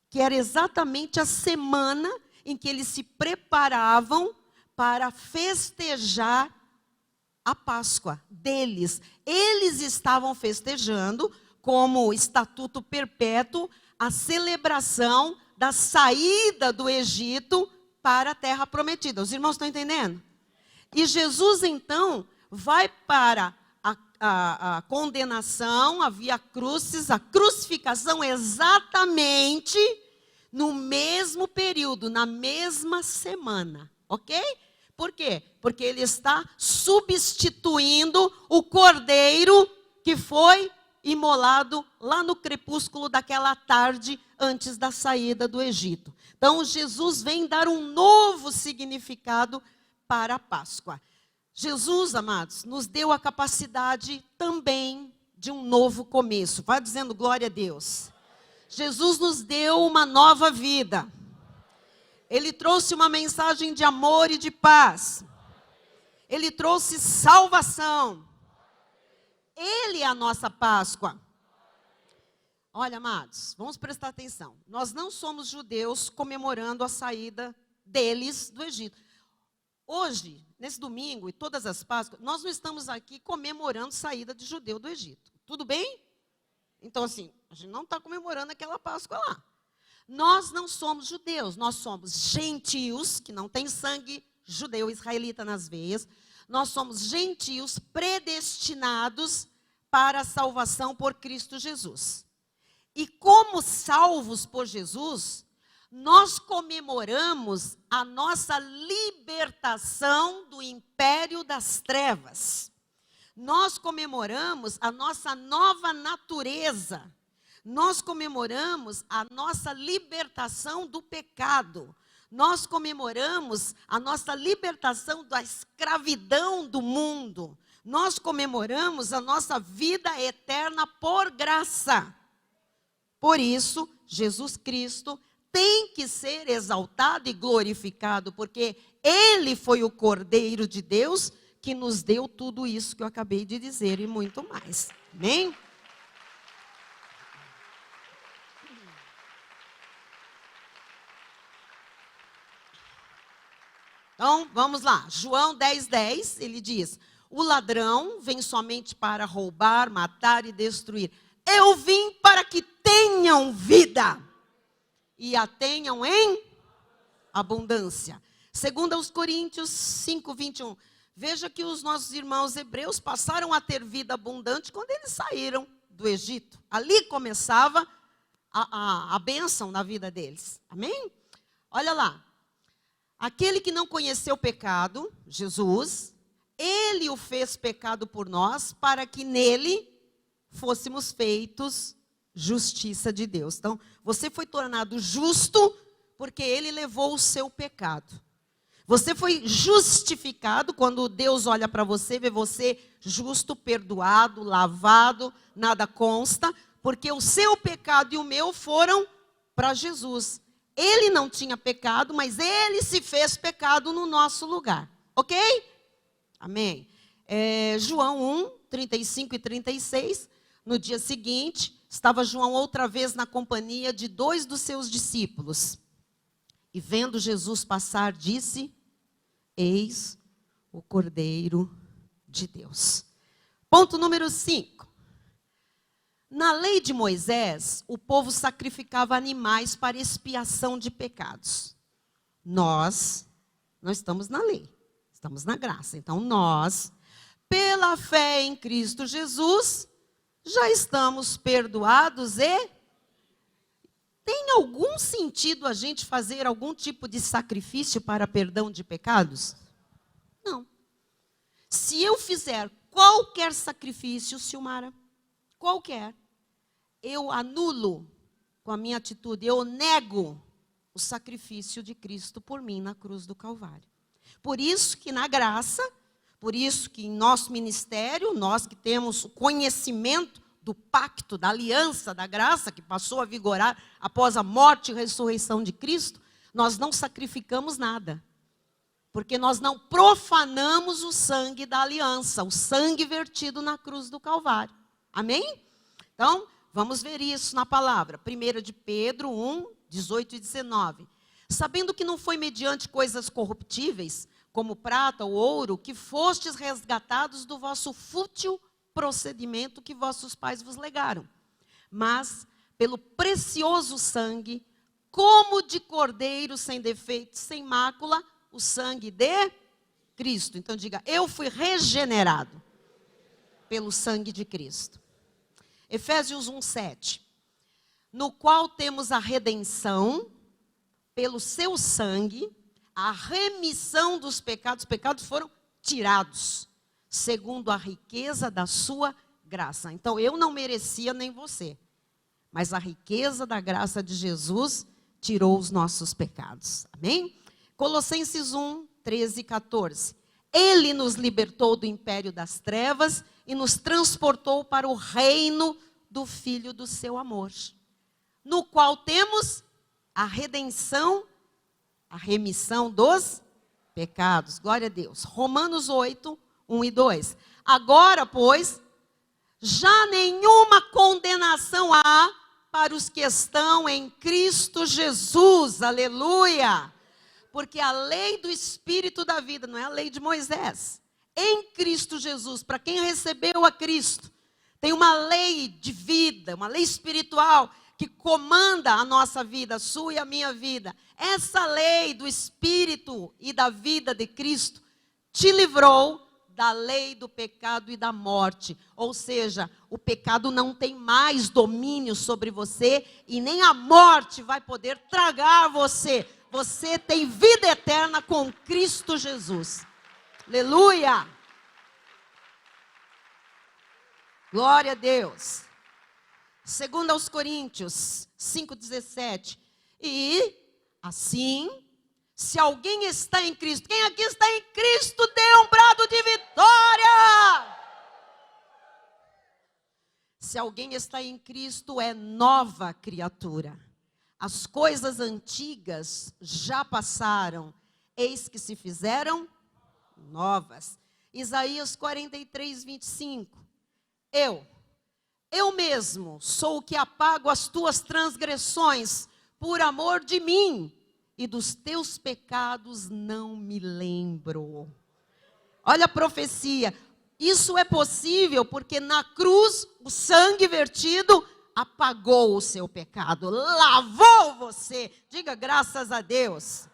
Que era exatamente a semana em que eles se preparavam para festejar a Páscoa deles. Eles estavam festejando como estatuto perpétuo a celebração da saída do Egito para a terra prometida. Os irmãos estão entendendo? E Jesus, então, vai para a condenação, a via crucis, a crucificação, exatamente no mesmo período, na mesma semana, ok? Por quê? Porque ele está substituindo o cordeiro que foi imolado lá no crepúsculo daquela tarde antes da saída do Egito. Então, Jesus vem dar um novo significado para a Páscoa. Jesus, amados, nos deu a capacidade também de um novo começo. Vai dizendo glória a Deus. Jesus nos deu uma nova vida. Ele trouxe uma mensagem de amor e de paz. Ele trouxe salvação. Ele é a nossa Páscoa. Olha, amados, vamos prestar atenção. Nós não somos judeus comemorando a saída deles do Egito. Hoje, nesse domingo e todas as Páscoas, nós não estamos aqui comemorando a saída de judeu do Egito. Tudo bem? Então, assim, a gente não está comemorando aquela Páscoa lá. Nós não somos judeus, nós somos gentios, que não tem sangue judeu, israelita nas veias. Nós somos gentios predestinados para a salvação por Cristo Jesus. E como salvos por Jesus, nós comemoramos a nossa libertação do império das trevas. Nós comemoramos a nossa nova natureza. Nós comemoramos a nossa libertação do pecado. Nós comemoramos a nossa libertação da escravidão do mundo. Nós comemoramos a nossa vida eterna por graça. Por isso, Jesus Cristo tem que ser exaltado e glorificado, porque Ele foi o Cordeiro de Deus que nos deu tudo isso que eu acabei de dizer e muito mais. Amém? Então, vamos lá. João 10:10, ele diz: o ladrão vem somente para roubar, matar e destruir. Eu vim para que tenham vida e a tenham em abundância. Segundo aos Coríntios 5:21. Veja que os nossos irmãos hebreus passaram a ter vida abundante quando eles saíram do Egito. Ali começava a bênção na vida deles. Amém? Olha lá. Aquele que não conheceu o pecado, Jesus, Ele o fez pecado por nós, para que nele fôssemos feitos justiça de Deus. Então, você foi tornado justo porque Ele levou o seu pecado. Você foi justificado quando Deus olha para você, vê você justo, perdoado, lavado, nada consta, porque o seu pecado e o meu foram para Jesus. Ele não tinha pecado, mas Ele se fez pecado no nosso lugar. Ok? Amém. João 1:35 e 36. No dia seguinte, estava João outra vez na companhia de 2 dos seus discípulos. E vendo Jesus passar, disse: eis o Cordeiro de Deus. Ponto número 5. Na lei de Moisés, o povo sacrificava animais para expiação de pecados. Nós não estamos na lei, estamos na graça. Então nós, pela fé em Cristo Jesus, já estamos perdoados e... Tem algum sentido a gente fazer algum tipo de sacrifício para perdão de pecados? Não. Se eu fizer qualquer sacrifício, Silmara, qualquer, eu anulo com a minha atitude, eu nego o sacrifício de Cristo por mim na cruz do Calvário. Por isso que na graça, por isso que em nosso ministério, nós que temos o conhecimento do pacto, da aliança, da graça, que passou a vigorar após a morte e ressurreição de Cristo, nós não sacrificamos nada. Porque nós não profanamos o sangue da aliança, o sangue vertido na cruz do Calvário. Amém? Então, vamos ver isso na palavra. 1 de Pedro 1:18 e 19. Sabendo que não foi mediante coisas corruptíveis, como prata ou ouro, que fostes resgatados do vosso fútil procedimento que vossos pais vos legaram, mas pelo precioso sangue, como de cordeiro sem defeito, sem mácula, o sangue de Cristo. Então diga, eu fui regenerado pelo sangue de Cristo. Efésios 1:7, no qual temos a redenção pelo seu sangue, a remissão dos pecados. Os pecados foram tirados, segundo a riqueza da sua graça. Então eu não merecia nem você, mas a riqueza da graça de Jesus tirou os nossos pecados. Amém? Colossenses 1:13 e 14. Ele nos libertou do império das trevas e nos transportou para o reino do Filho do seu amor, no qual temos a redenção, a remissão dos pecados. Glória a Deus. Romanos 8:1 e 2. Agora, pois, já nenhuma condenação há para os que estão em Cristo Jesus. Aleluia! Porque a lei do Espírito da vida, não é a lei de Moisés, em Cristo Jesus, para quem recebeu a Cristo, tem uma lei de vida, uma lei espiritual que comanda a nossa vida, a sua e a minha vida. Essa lei do Espírito e da vida de Cristo te livrou da lei do pecado e da morte. Ou seja, o pecado não tem mais domínio sobre você e nem a morte vai poder tragar você. Você tem vida eterna com Cristo Jesus. Aleluia! Glória a Deus. 2 aos Coríntios 5:17. E assim, se alguém está em Cristo, quem aqui está em Cristo, dê um brado de vitória. Se alguém está em Cristo, é nova criatura. As coisas antigas já passaram, eis que se fizeram novas. Isaías 43:25. Eu mesmo sou o que apago as tuas transgressões por amor de mim, e dos teus pecados não me lembro. Olha a profecia. Isso é possível porque na cruz o sangue vertido apagou o seu pecado, lavou você. Diga graças a Deus.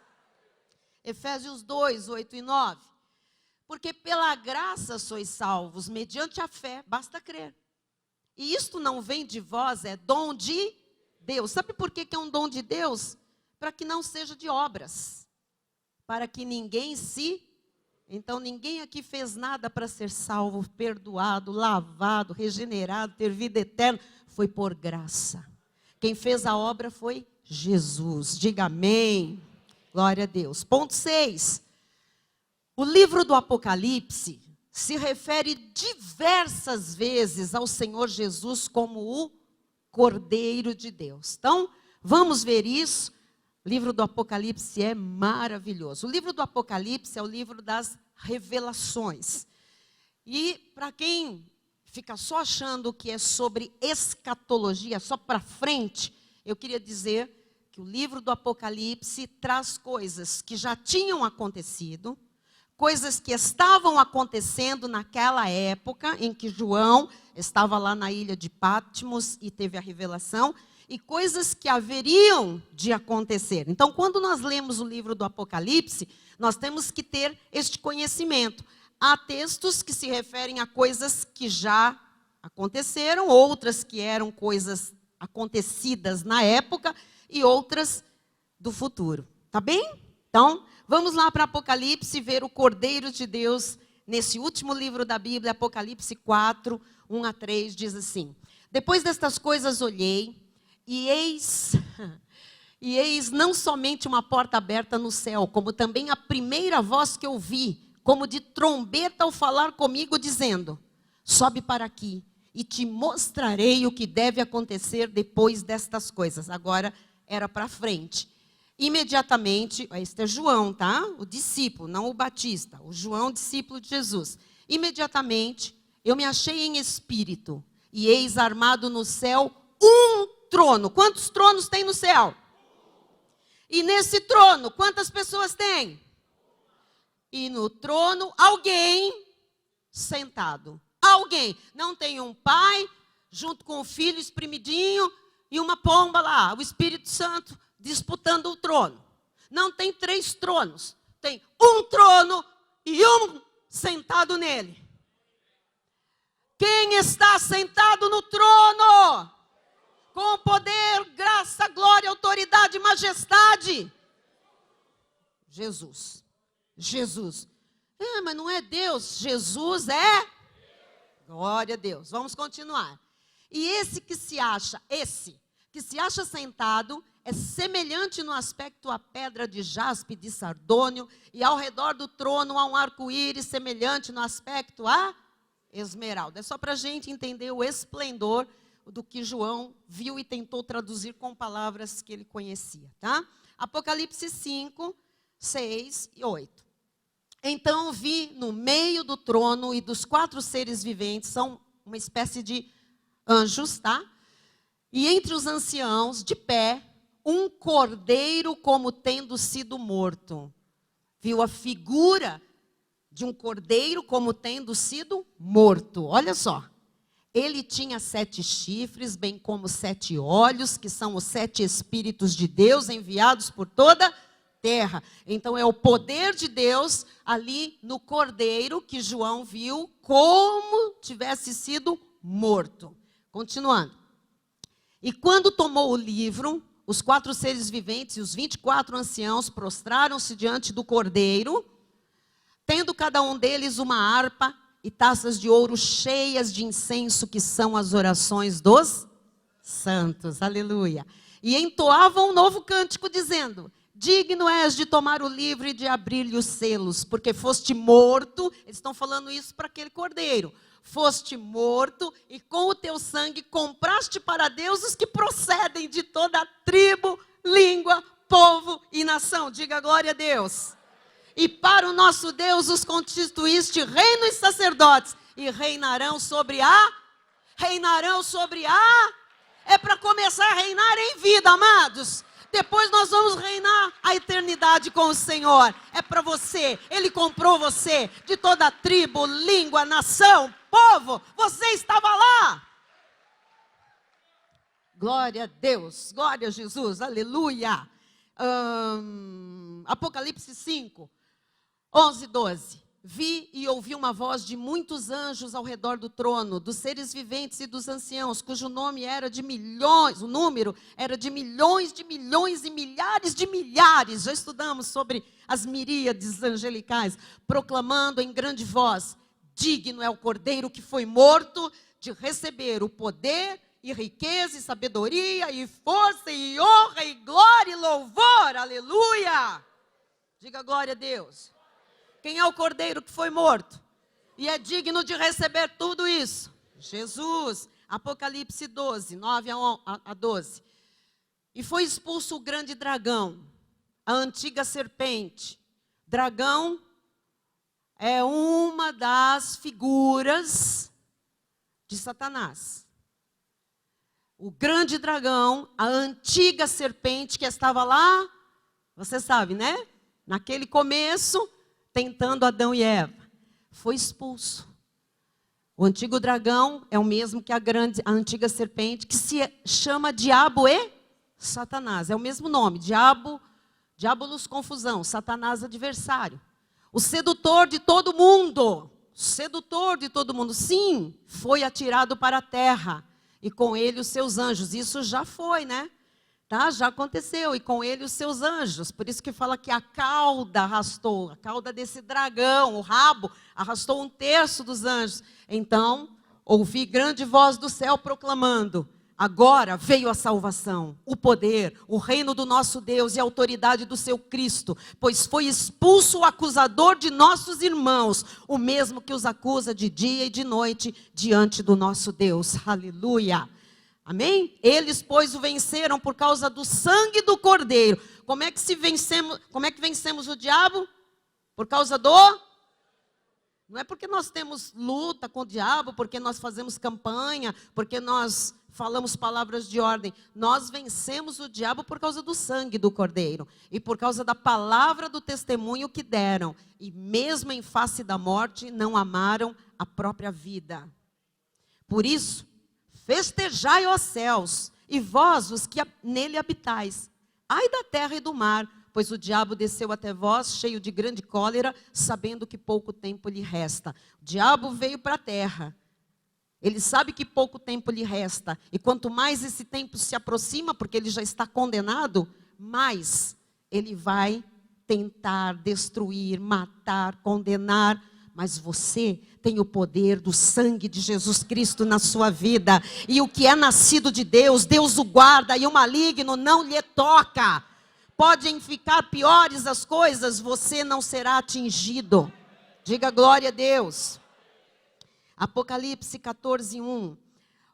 Efésios 2:8 e 9. Porque pela graça sois salvos, mediante a fé, basta crer. E isto não vem de vós, é dom de Deus. Sabe por que é um dom de Deus? Para que não seja de obras. Para que ninguém se... Então ninguém aqui fez nada para ser salvo, perdoado, lavado, regenerado, ter vida eterna. Foi por graça. Quem fez a obra foi Jesus. Diga amém. Glória a Deus. Ponto 6. O livro do Apocalipse se refere diversas vezes ao Senhor Jesus como o Cordeiro de Deus. Então, vamos ver isso. O livro do Apocalipse é maravilhoso. O livro do Apocalipse é o livro das revelações. E para quem fica só achando que é sobre escatologia, só para frente, eu queria dizer que o livro do Apocalipse traz coisas que já tinham acontecido, coisas que estavam acontecendo naquela época em que João estava lá na ilha de Patmos e teve a revelação, e coisas que haveriam de acontecer. Então, quando nós lemos o livro do Apocalipse, nós temos que ter este conhecimento. Há textos que se referem a coisas que já aconteceram, outras que eram coisas acontecidas na época e outras do futuro. Tá bem? Então, vamos lá para Apocalipse ver o Cordeiro de Deus nesse último livro da Bíblia, Apocalipse 4, 1 a 3, diz assim: depois destas coisas olhei, e eis não somente uma porta aberta no céu, como também a primeira voz que ouvi, como de trombeta ao falar comigo, dizendo: sobe para aqui, e te mostrarei o que deve acontecer depois destas coisas. Agora era para frente. Imediatamente, este é João, tá? O discípulo, não o Batista. O João, discípulo de Jesus. Imediatamente, eu me achei em espírito, e eis armado no céu um trono. Quantos tronos tem no céu? E nesse trono, quantas pessoas tem? E no trono, alguém sentado. Alguém. Não tem um pai, junto com o filho espremidinho, e uma pomba lá, o Espírito Santo, disputando o trono. Não tem 3 tronos. Tem um trono e um sentado nele. Quem está sentado no trono? Com poder, graça, glória, autoridade e majestade. Jesus. Jesus. Mas não é Deus. Jesus é. Glória a Deus. Vamos continuar. E esse que se acha sentado, é semelhante no aspecto à pedra de jaspe de sardônio, e ao redor do trono há um arco-íris semelhante no aspecto a esmeralda. É só para a gente entender o esplendor do que João viu e tentou traduzir com palavras que ele conhecia, tá? Apocalipse 5, 6 e 8. Então vi no meio do trono e dos 4 seres viventes, são uma espécie de anjos, tá? E entre os anciãos, de pé, um cordeiro como tendo sido morto. Viu a figura de um cordeiro como tendo sido morto. Olha só. Ele tinha 7 chifres, bem como 7 olhos, que são os 7 Espíritos de Deus enviados por toda terra. Então é o poder de Deus ali no cordeiro que João viu como tivesse sido morto. Continuando. E quando tomou o livro, os 4 seres viventes e os 24 anciãos prostraram-se diante do cordeiro, tendo cada um deles uma harpa e taças de ouro cheias de incenso, que são as orações dos santos. Aleluia. E entoavam um novo cântico, dizendo: digno és de tomar o livro e de abrir-lhe os selos, porque foste morto. Eles estão falando isso para aquele cordeiro. Foste morto e com o teu sangue compraste para Deus os que procedem de toda tribo, língua, povo e nação. Diga glória a Deus. E para o nosso Deus os constituíste reino e sacerdotes, e reinarão sobre a... É para começar a reinar em vida, amados. Depois nós vamos reinar a eternidade com o Senhor. É para você. Ele comprou você de toda tribo, língua, nação, povo. Você estava lá. Glória a Deus. Glória a Jesus. Aleluia. Apocalipse 5, 11 e 12. Vi e ouvi uma voz de muitos anjos ao redor do trono, dos seres viventes e dos anciãos, cujo nome era de milhões, o número era de milhões e milhares de milhares. Já estudamos sobre as miríades angelicais, proclamando em grande voz: digno é o cordeiro que foi morto de receber o poder e riqueza e sabedoria e força e honra e glória e louvor. Aleluia! Diga glória a Deus. Quem é o cordeiro que foi morto e é digno de receber tudo isso? Jesus. Apocalipse 12, 9 a 12. E foi expulso o grande dragão, a antiga serpente. Dragão é uma das figuras de Satanás. O grande dragão, a antiga serpente que estava lá, você sabe, né? Naquele começo, tentando Adão e Eva, foi expulso. O antigo dragão é o mesmo que a antiga serpente, que se chama Diabo e Satanás. É o mesmo nome, Diabolos confusão, Satanás adversário. O sedutor de todo mundo, sim, foi atirado para a terra, e com ele os seus anjos. Isso já foi, né? Tá? Já aconteceu, e com ele os seus anjos. Por isso que fala que a cauda arrastou, a cauda desse dragão, o rabo, arrastou 1/3 dos anjos. Então, ouvi grande voz do céu proclamando: agora veio a salvação, o poder, o reino do nosso Deus e a autoridade do seu Cristo, pois foi expulso o acusador de nossos irmãos, o mesmo que os acusa de dia e de noite diante do nosso Deus. Aleluia! Amém? Eles, pois, o venceram por causa do sangue do Cordeiro. Como é que vencemos o diabo? Por causa do... Não é porque nós temos luta com o diabo, porque nós fazemos campanha, porque nós falamos palavras de ordem. Nós vencemos o diabo por causa do sangue do Cordeiro. E por causa da palavra do testemunho que deram. E mesmo em face da morte, não amaram a própria vida. Por isso, festejai, ó céus, e vós, os que nele habitais. Ai da terra e do mar, pois o diabo desceu até vós, cheio de grande cólera, sabendo que pouco tempo lhe resta. O diabo veio para a terra. Ele sabe que pouco tempo lhe resta. E quanto mais esse tempo se aproxima, porque ele já está condenado, mais ele vai tentar destruir, matar, condenar. Mas você tem o poder do sangue de Jesus Cristo na sua vida. E o que é nascido de Deus, Deus o guarda e o maligno não lhe toca. Podem ficar piores as coisas, você não será atingido. Diga glória a Deus. Apocalipse 14:1.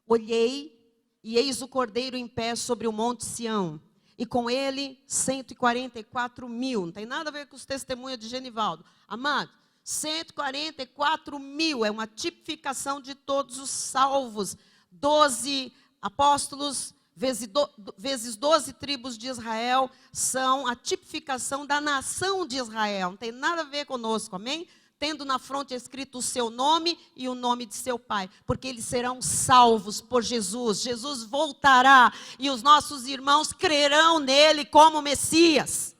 Olhei e eis o Cordeiro em pé sobre o monte Sião. E com ele 144 mil. Não tem nada a ver com os testemunhos de Genivaldo. Amado, 144 mil é uma tipificação de todos os salvos. 12 apóstolos vezes 12 tribos de Israel são a tipificação da nação de Israel. Não tem nada a ver conosco, amém? Tendo na fronte escrito o seu nome e o nome de seu pai, porque eles serão salvos por Jesus. Jesus voltará e os nossos irmãos crerão nele como Messias.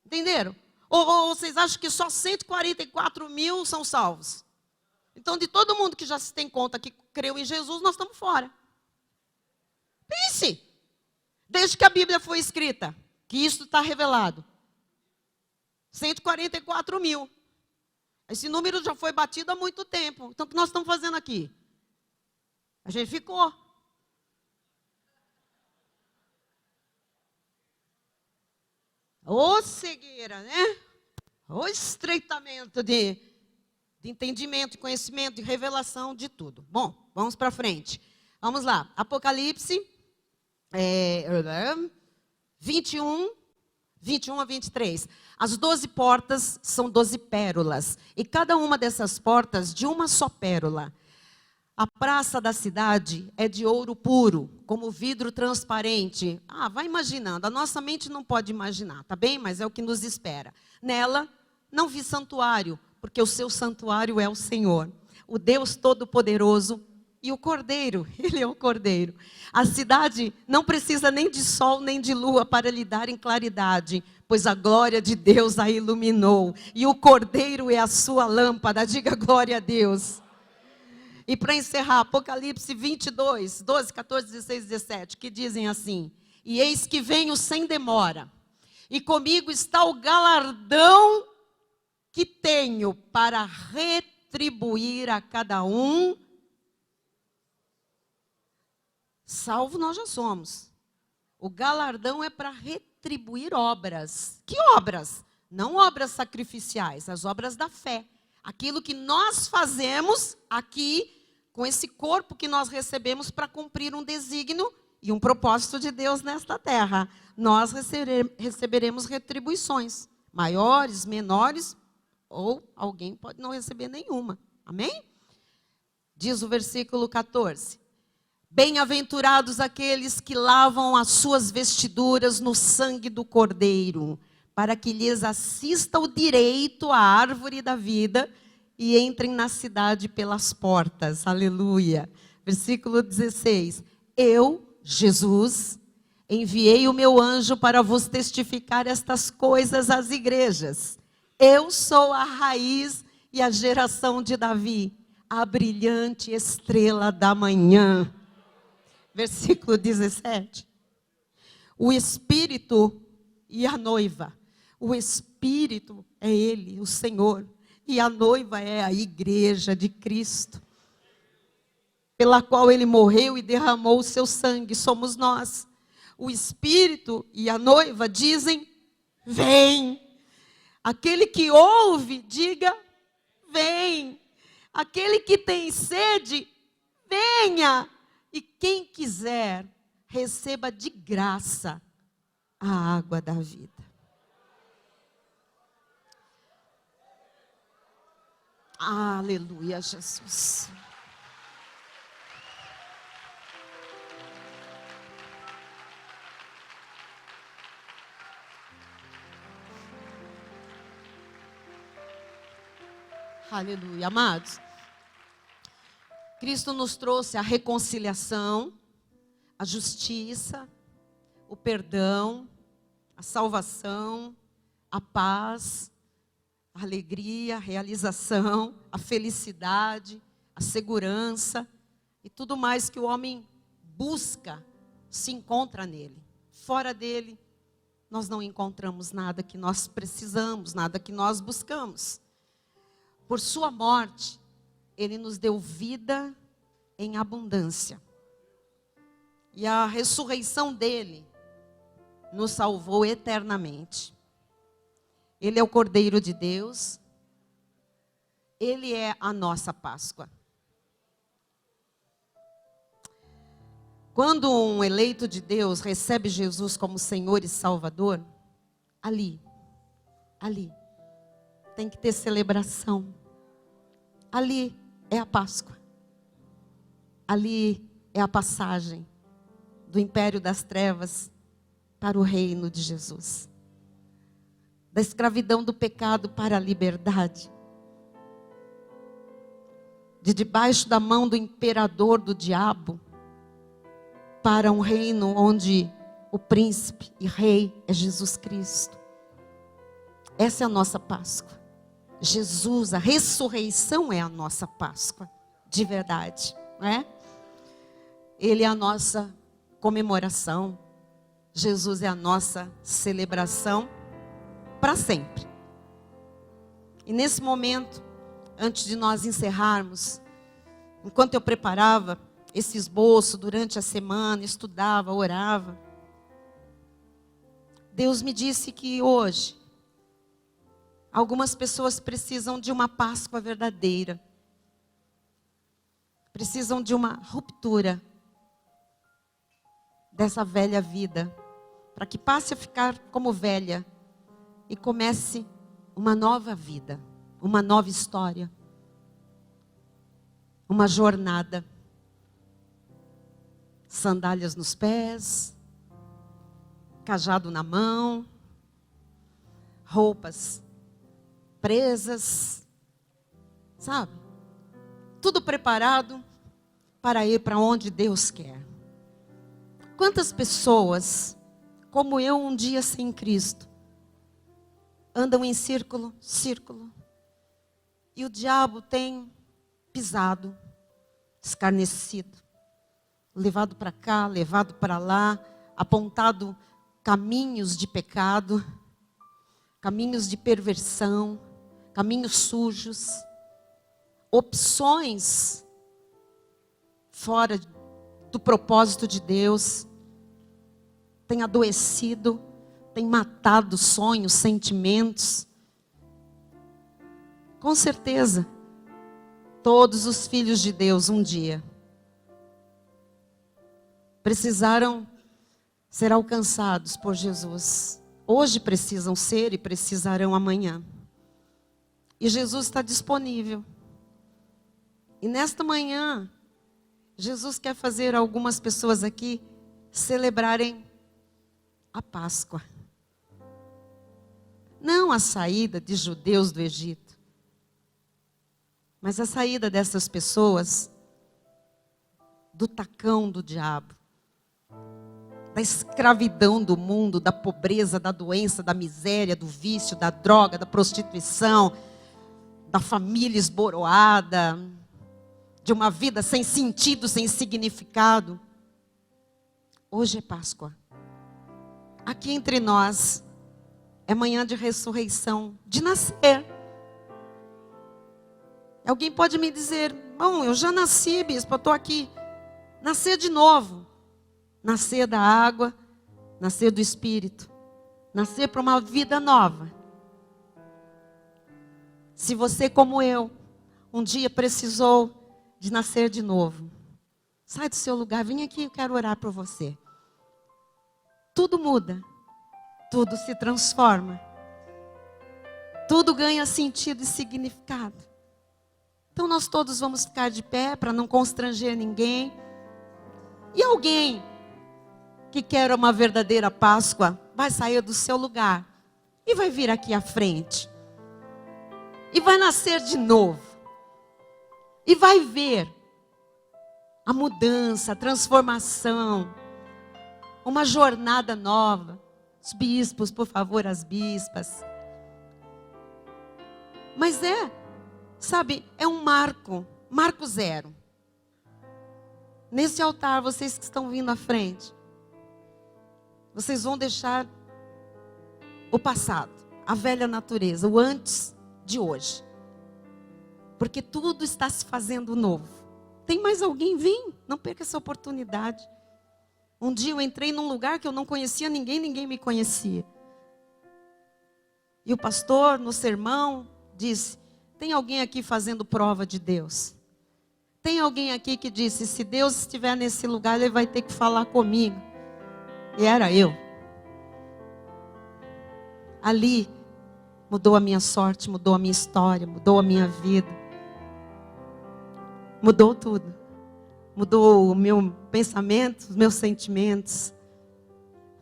Entenderam? Ou vocês acham que só 144 mil são salvos? Então, de todo mundo que já se tem conta que creu em Jesus, nós estamos fora. Pense, desde que a Bíblia foi escrita, que isso está revelado. 144 mil. Esse número já foi batido há muito tempo. Então, o que nós estamos fazendo aqui? A gente ficou. Ô cegueira, né? Ô estreitamento de entendimento, de conhecimento, de revelação, de tudo. Bom, vamos para frente. Vamos lá. Apocalipse 21 a 23. As 12 portas são 12 pérolas. E cada uma dessas portas de uma só pérola. A praça da cidade é de ouro puro, como vidro transparente. Ah, vai imaginando. A nossa mente não pode imaginar, tá bem? Mas é o que nos espera. Nela, não vi santuário, porque o seu santuário é o Senhor, o Deus Todo-Poderoso e o Cordeiro. Ele é o Cordeiro. A cidade não precisa nem de sol nem de lua para lhe dar em claridade, pois a glória de Deus a iluminou. E o Cordeiro é a sua lâmpada. Diga glória a Deus. E para encerrar, Apocalipse 22, 12, 14, 16, 17, que dizem assim: e eis que venho sem demora, e comigo está o galardão que tenho para retribuir a cada um. Salvo nós já somos. O galardão é para retribuir obras. Que obras? Não obras sacrificiais, as obras da fé. Aquilo que nós fazemos aqui, com esse corpo que nós recebemos para cumprir um desígnio e um propósito de Deus nesta terra. Nós receberemos retribuições, maiores, menores, ou alguém pode não receber nenhuma. Amém? Diz o versículo 14. Bem-aventurados aqueles que lavam as suas vestiduras no sangue do Cordeiro, para que lhes assista o direito à árvore da vida e entrem na cidade pelas portas. Aleluia. Versículo 16. Eu, Jesus, enviei o meu anjo para vos testificar estas coisas às igrejas. Eu sou a raiz e a geração de Davi, a brilhante estrela da manhã. Versículo 17. O Espírito e a noiva. O Espírito é Ele, o Senhor. E a noiva é a igreja de Cristo, pela qual Ele morreu e derramou o seu sangue. Somos nós. O Espírito e a noiva dizem: vem. Aquele que ouve, diga: vem. Aquele que tem sede, venha. E quem quiser, receba de graça a água da vida. Aleluia, Jesus. Aleluia, amados. Cristo nos trouxe a reconciliação, a justiça, o perdão, a salvação, a paz, a alegria, a realização, a felicidade, a segurança e tudo mais que o homem busca, se encontra nele. Fora dele, nós não encontramos nada que nós precisamos, nada que nós buscamos. Por sua morte, ele nos deu vida em abundância. E a ressurreição dele nos salvou eternamente. Ele é o Cordeiro de Deus. Ele é a nossa Páscoa. Quando um eleito de Deus recebe Jesus como Senhor e Salvador, ali, tem que ter celebração. Ali é a Páscoa. Ali é a passagem do império das trevas para o reino de Jesus. Da escravidão do pecado para a liberdade. De debaixo da mão do imperador do diabo para um reino onde o príncipe e rei é Jesus Cristo. Essa é a nossa Páscoa. Jesus, a ressurreição é a nossa Páscoa, de verdade, não é? Ele é a nossa comemoração. Jesus é a nossa celebração para sempre. E nesse momento, antes de nós encerrarmos, enquanto eu preparava esse esboço durante a semana, estudava, orava, Deus me disse que hoje algumas pessoas precisam de uma Páscoa verdadeira. Precisam de uma ruptura dessa velha vida, para que passe a ficar como velha e comece uma nova vida, uma nova história, uma jornada. Sandálias nos pés, cajado na mão, roupas presas, sabe? Tudo preparado para ir para onde Deus quer. Quantas pessoas, como eu um dia sem Cristo, andam em círculo, e o diabo tem pisado, escarnecido, levado para cá, levado para lá, apontado caminhos de pecado, caminhos de perversão, caminhos sujos, opções fora do propósito de Deus, tem adoecido, tem matado sonhos, sentimentos. Com certeza, todos os filhos de Deus um dia precisaram ser alcançados por Jesus. Hoje precisam ser e precisarão amanhã. E Jesus está disponível. E nesta manhã, Jesus quer fazer algumas pessoas aqui celebrarem a Páscoa. Não a saída de judeus do Egito, mas a saída dessas pessoas do tacão do diabo, da escravidão do mundo, da pobreza, da doença, da miséria, do vício, da droga, da prostituição, da família esboroada, de uma vida sem sentido, sem significado. Hoje é Páscoa. Aqui entre nós é manhã de ressurreição, de nascer. Alguém pode me dizer: bom, eu já nasci, bispo, eu estou aqui. Nascer de novo. Nascer da água, nascer do Espírito. Nascer para uma vida nova. Se você, como eu, um dia precisou de nascer de novo, sai do seu lugar, vem aqui, eu quero orar por você. Tudo muda, tudo se transforma, tudo ganha sentido e significado. Então nós todos vamos ficar de pé para não constranger ninguém. E alguém que quer uma verdadeira Páscoa vai sair do seu lugar e vai vir aqui à frente. E vai nascer de novo. E vai ver a mudança, a transformação, uma jornada nova. Os bispos, por favor, as bispas. Mas sabe, é um marco zero. Nesse altar, vocês que estão vindo à frente, vocês vão deixar o passado, a velha natureza, o antes de hoje. Porque tudo está se fazendo novo. Tem mais alguém? Vem, não perca essa oportunidade. Um dia eu entrei num lugar que eu não conhecia ninguém, ninguém me conhecia. E o pastor, no sermão, disse: tem alguém aqui fazendo prova de Deus? Tem alguém aqui que disse: se Deus estiver nesse lugar, Ele vai ter que falar comigo. E era eu. Ali, mudou a minha sorte, mudou a minha história, mudou a minha vida. Mudou tudo. Mudou o meu pensamento, os meus sentimentos.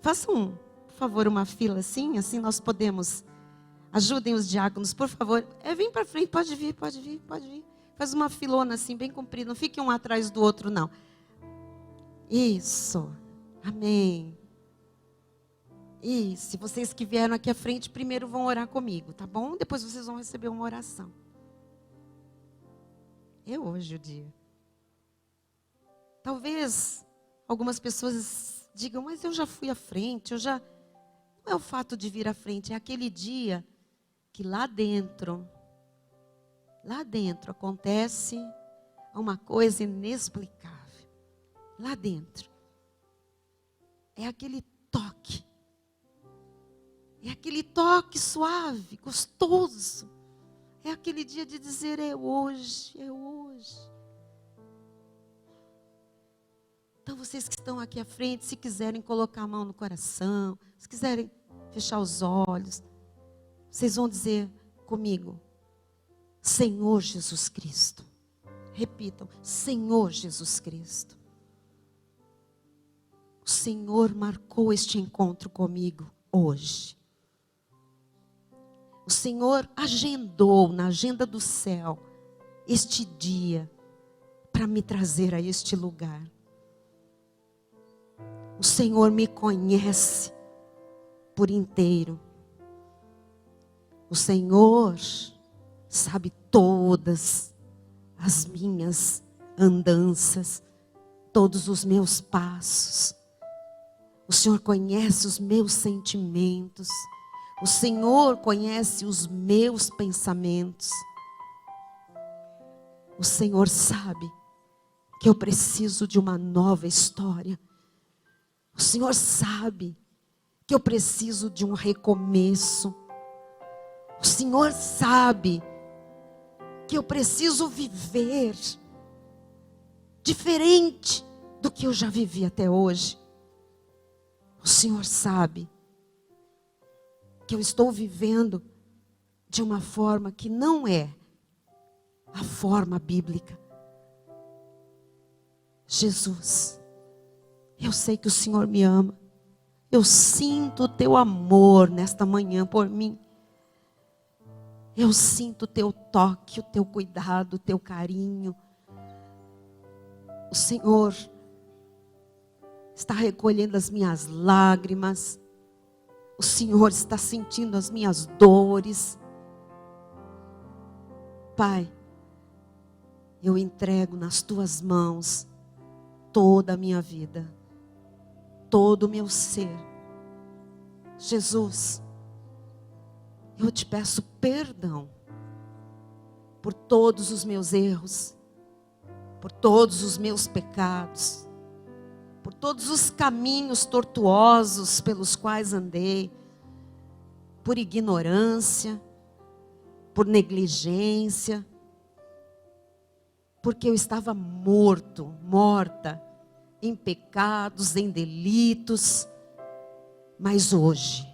Façam, por favor, uma fila assim nós podemos. Ajudem os diáconos, por favor. Vem para frente, pode vir. Faz uma filona assim, bem comprida. Não fique um atrás do outro, não. Isso. Amém. E se vocês que vieram aqui à frente, primeiro vão orar comigo, tá bom? Depois vocês vão receber uma oração. É hoje o dia. Talvez algumas pessoas digam: mas eu já fui à frente, Não é o fato de vir à frente, é aquele dia que lá dentro acontece uma coisa inexplicável. Lá dentro. É aquele toque. É aquele toque suave, gostoso. É aquele dia de dizer: é hoje, é hoje. Então vocês que estão aqui à frente, se quiserem colocar a mão no coração, se quiserem fechar os olhos, vocês vão dizer comigo: Senhor Jesus Cristo. Repitam: Senhor Jesus Cristo. O Senhor marcou este encontro comigo hoje. O Senhor agendou na agenda do céu este dia para me trazer a este lugar. O Senhor me conhece por inteiro. O Senhor sabe todas as minhas andanças, todos os meus passos. O Senhor conhece os meus sentimentos. O Senhor conhece os meus pensamentos. O Senhor sabe que eu preciso de uma nova história. O Senhor sabe que eu preciso de um recomeço. O Senhor sabe que eu preciso viver diferente do que eu já vivi até hoje. O Senhor sabe que eu estou vivendo de uma forma que não é a forma bíblica. Jesus, eu sei que o Senhor me ama. Eu sinto o teu amor nesta manhã por mim. Eu sinto o teu toque, o teu cuidado, o teu carinho. O Senhor está recolhendo as minhas lágrimas. O Senhor está sentindo as minhas dores. Pai, eu entrego nas tuas mãos toda a minha vida, todo o meu ser. Jesus, eu te peço perdão por todos os meus erros, por todos os meus pecados, por todos os caminhos tortuosos pelos quais andei, por ignorância, por negligência, porque eu estava morta, em pecados, em delitos. Mas hoje,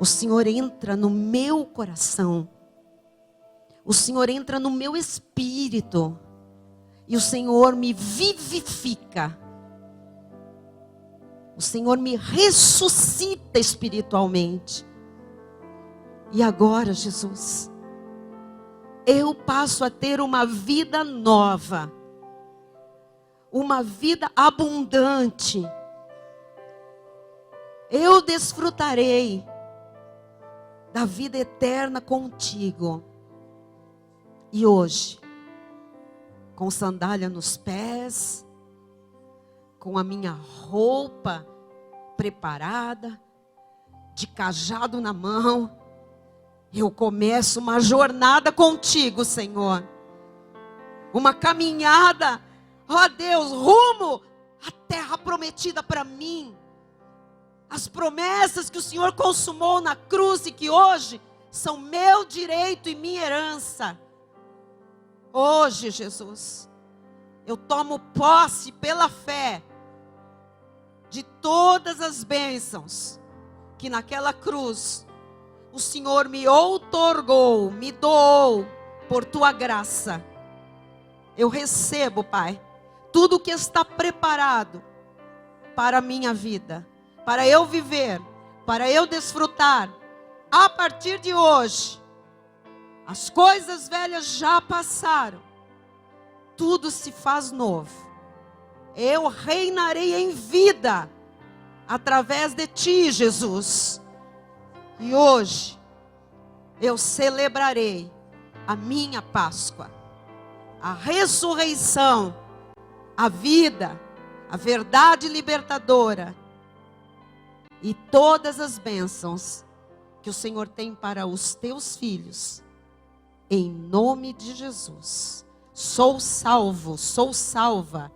o Senhor entra no meu coração, o Senhor entra no meu espírito, e o Senhor me vivifica. O Senhor me ressuscita espiritualmente. E agora, Jesus, eu passo a ter uma vida nova. uma vida abundante. Eu desfrutarei da vida eterna contigo. E hoje, com sandália nos pés, com a minha roupa preparada, de cajado na mão, eu começo uma jornada contigo, Senhor. Uma caminhada, ó Deus, rumo à terra prometida para mim. As promessas que o Senhor consumou na cruz e que hoje são meu direito e minha herança. Hoje, Jesus, eu tomo posse pela fé de todas as bênçãos que naquela cruz o Senhor me outorgou, me doou por tua graça. Eu recebo, Pai, tudo o que está preparado para a minha vida, para eu viver, para eu desfrutar. A partir de hoje, as coisas velhas já passaram, tudo se faz novo. Eu reinarei em vida através de ti, Jesus. E hoje eu celebrarei a minha Páscoa, a ressurreição, a vida, a verdade libertadora e todas as bênçãos que o Senhor tem para os teus filhos. Em nome de Jesus. Sou salvo, sou salva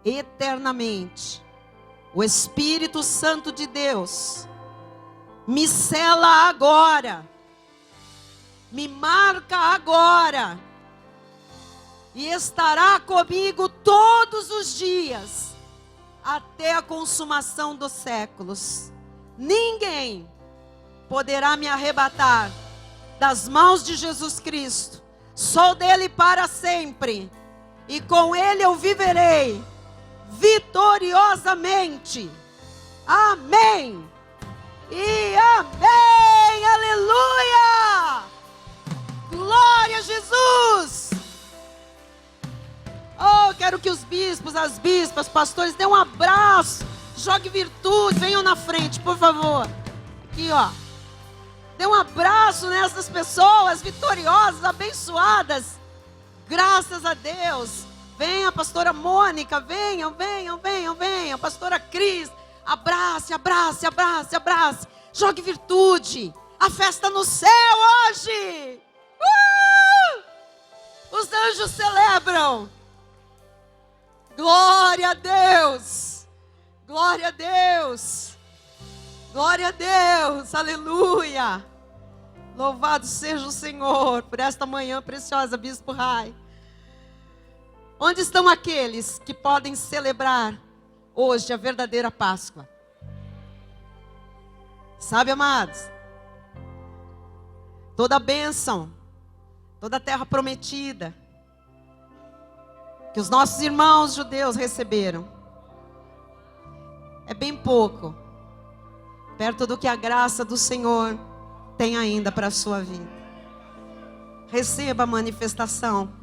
eternamente. O Espírito Santo de Deus me sela agora, me marca agora, e estará comigo todos os dias, até a consumação dos séculos. Ninguém poderá me arrebatar das mãos de Jesus Cristo. Sou dele para sempre, e com ele eu viverei vitoriosamente. Amém. E amém, aleluia, glória a Jesus. Oh, quero que os bispos, as bispas, pastores, dêem um abraço, jogue virtude, venham na frente, por favor. Aqui, ó, dê um abraço nessas pessoas vitoriosas, abençoadas, graças a Deus. Venha, pastora Mônica, venham, pastora Cris. Abrace, abrace, abrace, abrace. Jogue virtude. A festa no céu hoje. Os anjos celebram. Glória a Deus. Glória a Deus. Glória a Deus. Aleluia. Louvado seja o Senhor por esta manhã preciosa, Bispo Rai. Onde estão aqueles que podem celebrar hoje a verdadeira Páscoa? Sabe, amados, toda a bênção, toda a terra prometida que os nossos irmãos judeus receberam é bem pouco perto do que a graça do Senhor tem ainda para a sua vida. Receba a manifestação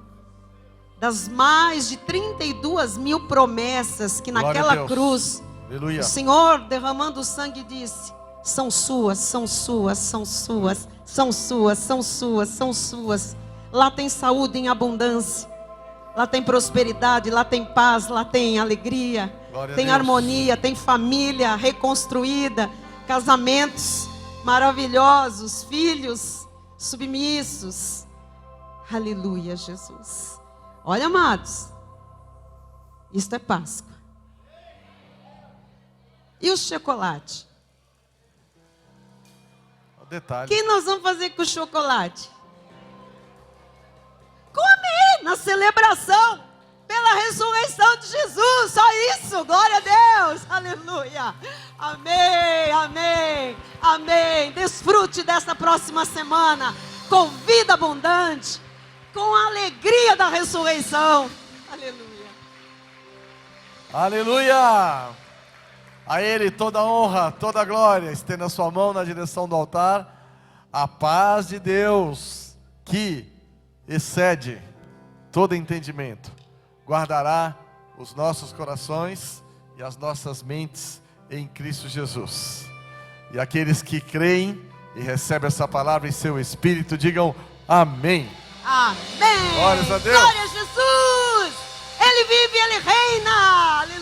das mais de 32 mil promessas que naquela cruz, aleluia, o Senhor derramando o sangue disse: são suas, são suas, são suas, são suas, são suas, são suas. Lá tem saúde em abundância, lá tem prosperidade, lá tem paz, lá tem alegria, tem harmonia, tem família reconstruída, casamentos maravilhosos, filhos submissos. Aleluia, Jesus. Olha, amados, isto é Páscoa. E o chocolate? O detalhe. O que nós vamos fazer com o chocolate? Comer na celebração pela ressurreição de Jesus. Só isso, glória a Deus, aleluia. Amém, amém, amém. Desfrute desta próxima semana com vida abundante, com a alegria da ressurreição. Aleluia. Aleluia. A Ele toda honra, toda glória. Estenda a sua mão na direção do altar. A paz de Deus, que excede todo entendimento, guardará os nossos corações e as nossas mentes em Cristo Jesus. E aqueles que creem e recebem essa palavra em seu espírito, digam amém. Amém. Glórias a Deus. Glória a Jesus. Ele vive, Ele reina.